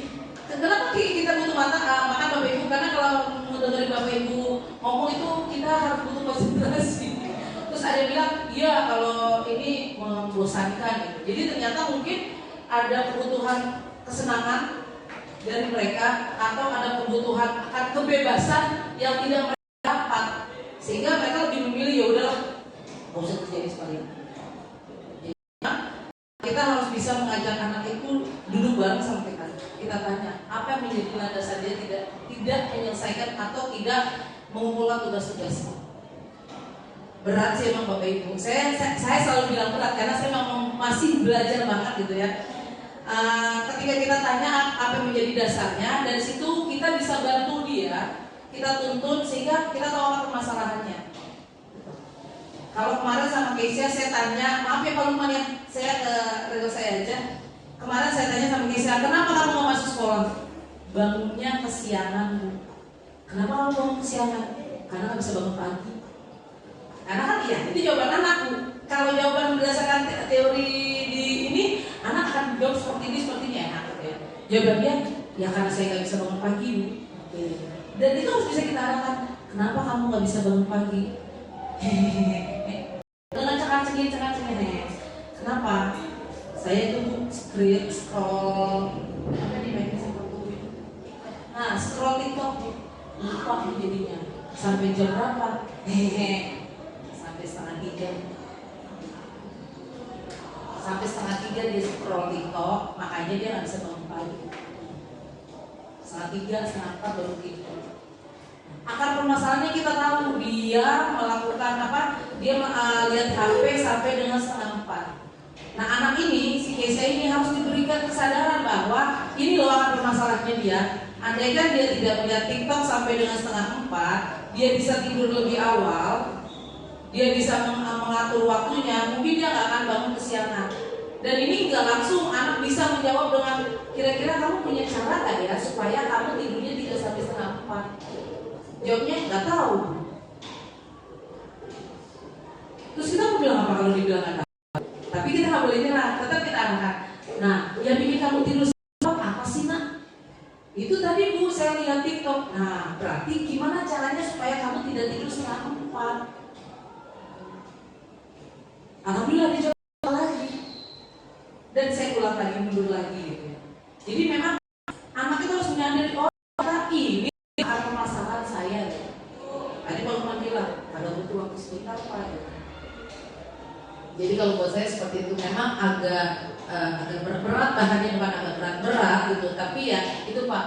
kenapa kita butuh makan Bapak Ibu? Karena kalau mau dengerin Bapak Ibu ngomong itu kita harus butuh konsentrasi. Terus ada yang bilang, iya kalau ini membosankan gitu. Jadi ternyata mungkin ada kebutuhan kesenangan dari mereka atau ada kebutuhan akan kebebasan yang tidak mereka dapat, sehingga mereka lebih memilih ya udahlah nggak usah terjadi sekalian. Kita harus bisa mengajak anak itu duduk bareng sama kita. Kita tanya apa yang menjadi landasan dia tidak menyelesaikan atau tidak mengumpulkan tugas-tugas. Berat sih emang Bapak Ibu. Saya selalu bilang berat karena saya memang masih belajar banget gitu ya. Ketika kita tanya apa yang menjadi dasarnya, dari situ kita bisa bantu dia, kita tuntun sehingga kita tahu apa permasalahannya. Kalau kemarin sama Keisha saya tanya, maaf ya Pak Lukman ya, saya ke redo saya aja. Kemarin saya tanya sama Keisha, kenapa kamu mau masuk sekolah? Bangunnya kesiangan Bu. Kenapa kamu bangun kesiangan? Karena nggak bisa bangun pagi. Karena kan iya, itu jawaban anak Bu. Kalau jawaban berdasarkan teori di ini, anak akan jawab seperti ini, sepertinya enak ya. Jawabannya, ya karena saya nggak bisa bangun pagi Bu. Dan itu harus bisa kita arahkan. Kenapa kamu nggak bisa bangun pagi? Dengan cengak-cengin. Kenapa? Saya itu scroll apa nih nah scroll TikTok lupa jadinya sampai jam berapa? Sampai setengah 3 dia scroll TikTok, makanya dia nggak bisa bangun pagi. Setengah 3, setengah 4 baru tidur. Akar permasalahannya kita tahu dia melakukan apa? Dia lihat HP sampai dengan setengah 4. Nah anak ini, si Keisha ini harus diberikan kesadaran bahwa ini loh akar permasalahannya dia. Andaikan dia tidak melihat TikTok sampai dengan setengah 4, dia bisa tidur lebih awal, dia bisa mengatur waktunya, mungkin dia nggak akan bangun kesiangan. Dan ini nggak langsung anak bisa menjawab dengan kira-kira kamu punya cara nggak ya supaya kamu tidurnya tidak sampai setengah 4? Jawabnya nggak tahu. Terus kita mau bilang apa kalau dibilang nggak tahu? Tapi kita nggak boleh nyerah, tetap kita arahkan. Nah, yang bikin kamu tidur apa sih nak? Itu tadi Bu, saya lihat TikTok. Nah, berarti gimana caranya supaya kamu tidak tidur setengah 4? Alhamdulillah dicoba lagi. Dan saya ulang lagi, mundur lagi gitu. Jadi memang anak itu harus menyadari ini permasalahan saya. Tadi kalau Lukman bilang ada butuh waktu sebentar Pak. Jadi kalau buat saya seperti itu memang agak berat, bahannya bukan agak berat gitu. Tapi ya itu Pak.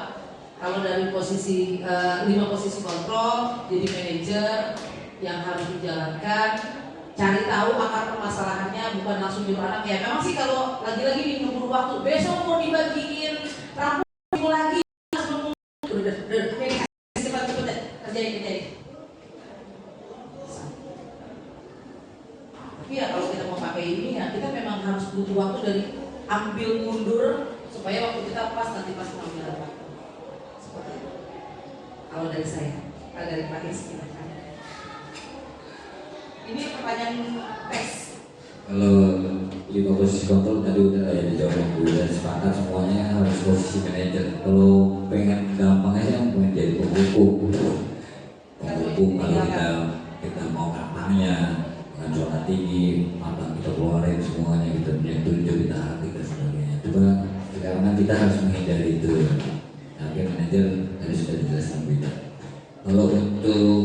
Kalau dari posisi 5 posisi kontrol, jadi manajer yang harus dijalankan, cari tahu akar permasalahannya, bukan langsung nyuruh anak ya. Memang sih kalau lagi-lagi diburu waktu, besok mau dibagiin rampung lagi. Tapi ya kalau kita mau pakai ini ya kita memang harus butuh waktu dari ambil mundur supaya waktu kita pas nanti pas pengambilan waktu. Seperti itu. Kalau dari saya, kalau dari Pak Is silakan. Ini pertanyaan teks. Kalau 5 posisi kontrol tadi udah ya dijawab dulu dan sepakat semuanya harus posisi manajer. Kalau pengen gampangnya yang pengen jadi penghubung kalau kita mau kampanye dengan suara tinggi, matang kita keluarin semuanya, kita punya tunjuk, kita hati dan sebagainya. Coba sekarang kan kita harus menghindari itu. Nah, manajer tadi sudah dijelaskan beda. Kalau untuk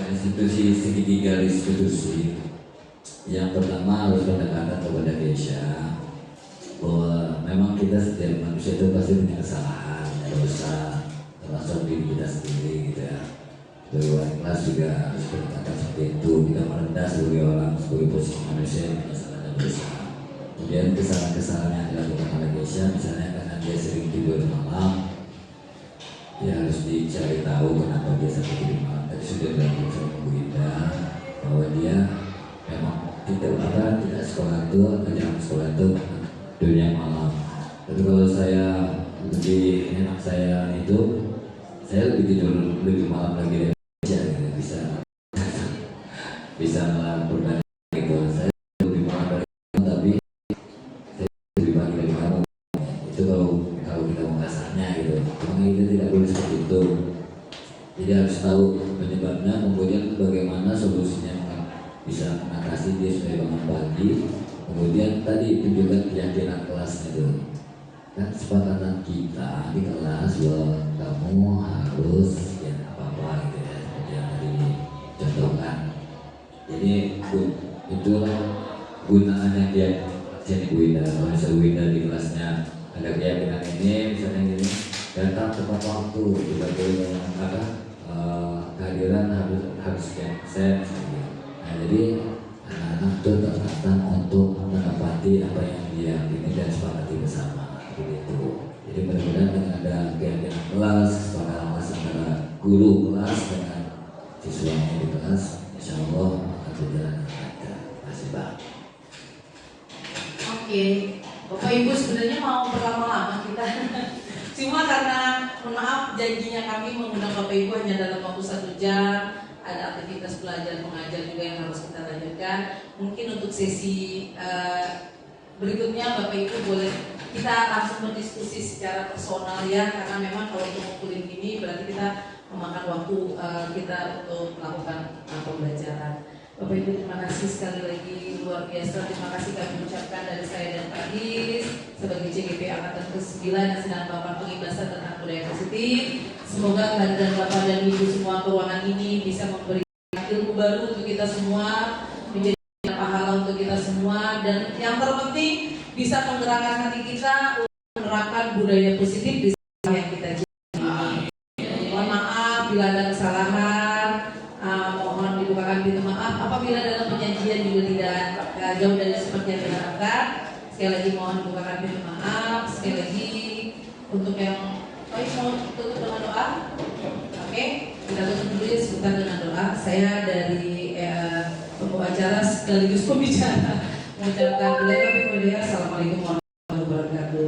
institusi segitiga institusi, yang pertama harus pendekatan kepada Keisha, bahwa memang kita setiap manusia itu pasti punya kesalahan, dosa, termasuk diri kita sendiri gitu ya. Sebagai kelas juga harus pendekatan seperti itu. Kita merendah sebagai orang, sebagai posisi manusia yang punya salah dan dosa. Kemudian kesalahan-kesalahan yang dilakukan oleh Keisha, misalnya karena dia sering tidur malam, ya harus dicari tahu kenapa dia sampai tidur malam. Tadi sudah dilakukan sama Bu Indah bahwa dia memang tidak sekolah itu atau jangan sekolah itu dunia malam. Tapi kalau saya lebih enak saya itu, saya lebih tidur lebih malam lagi dari Keisha, bisa berbanding gitu. Saya lebih malam dari kamu, tapi saya lebih pagi dari kamu. Itu kalau kita mau kasarnya gitu. Cuma kita tidak boleh seperti itu. Jadi harus tahu penyebabnya, kemudian bagaimana solusinya bisa mengatasi dia supaya bangun pagi. Kemudian tadi tunjukkan keyakinan kelasnya itu. Kan kesepakatan kita di kelas bahwa kamu harus ya apa-apa gitu ya, seperti yang tadi dicontohkan. Jadi itulah gunaan yang dia jadi Bu Indah. Kalau misalnya Bu Indah di kelasnya ada keyakinan ini, misalnya gini, datang tepat waktu, tidak boleh kehadiran harus sekian persen. Nah, jadi anak-anak itu tertantang untuk menepati apa yang dia ini dan sepakati bersama begitu. Jadi mudah-mudahan dengan ada keyakinan kelas, kesepakatan kelas antara guru kelas dengan siswanya di kelas, insya Allah akan berjalan dengan lancar. Terima kasih Pak. Oke, Bapak Ibu sebenarnya mau berlama-lama kita. Cuma karena mohon maaf janjinya kami mengundang Bapak Ibu hanya dalam waktu 1 jam. Ada aktivitas belajar mengajar juga yang harus kita lanjutkan. Mungkin untuk sesi berikutnya Bapak Ibu boleh kita langsung berdiskusi secara personal ya, karena memang kalau untuk ngumpulin ini berarti kita memakan waktu kita untuk melakukan pembelajaran. Bapak Ibu terima kasih sekali lagi, luar biasa. Terima kasih kami ucapkan dari saya dan Pak Is sebagai CGP Angkatan ke-9 yang sedang melakukan pengibasan tentang budaya positif. Semoga kehadiran Bapak dan Ibu semua ke ruangan ini bisa memberi ilmu baru untuk kita semua, menjadi pahala untuk kita semua, dan yang terpenting bisa menggerakkan hati kita untuk menerapkan budaya positif di sekolah yang kita jalani. Mohon maaf bila ada kesalahan, mohon dibukakan pintu maaf apabila dalam penyajian juga tidak jauh dari seperti yang diharapkan. Sekali lagi mohon dibukakan pintu maaf. Sekali lagi untuk yang mau tutup dengan doa. Oke, kita tutup dulu ya sebentar dengan doa. Saya dari pembawa acara sekaligus pembicara mengucapkan Assalamualaikum warahmatullahi wabarakatuh.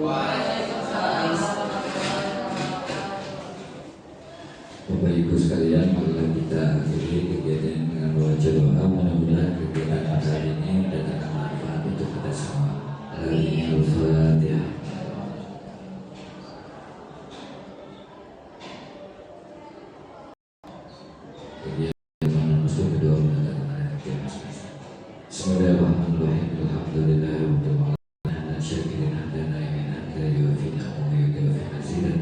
Bapak Ibu sekalian, marilah kita akhiri kegiatan dengan membaca doa. Mudah-mudahan kegiatan hari ini mendatangkan manfaat untuk kita semua. Al-Fatihah. Bismillahirrahmanirrahim. Alhamdulillahirabbil alamin. Syakirin hadana min anta yuwafina wa yukafi nasiran.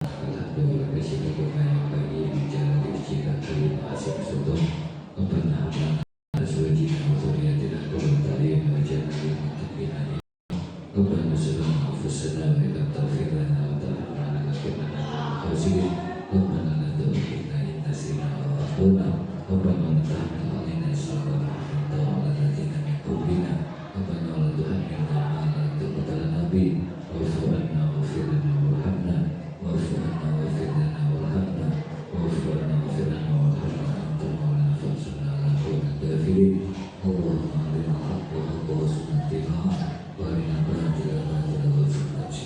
Alhamdulillah bersyukur kepada bagi bicara kita terima kasih untuk mempernahan azwajina wa dzurriyyatina qurrata a'yun waj'alna lil muttaqina Rabbana sallallahu anfusana wa lam taghfir lana wa tarhamna lanakunanna minal khasirin. Rabbana la tu'akhidhna in nasina aw akhtana. Rabbana la tahmil 'alaina isran wa la tahmilna qablina. Rabbana la tuhammilna ma la taqata lana bihi wa'fu 'anna waghfir lana warhamna wa'fu 'anna waghfir lana warhamna wa'fu 'anna waghfir lana warhamna anta maulana fansurna 'alal qawmil kafirin. Allahumma arina al-haqqa haqqan warzuqna ittiba'ah wa arina al-batila batilan warzuqna ijtinaba.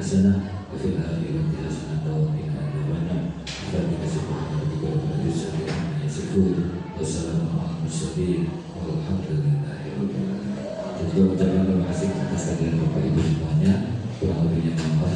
hasanah wa fil akhirati hasanah wa qina adzabannar. Wassalamualaikum warahmatullahi wabarakatuh. Juga ucapkan terima kasih atas kehadiran Bapak Ibu semuanya. Kurang lebihnya mohon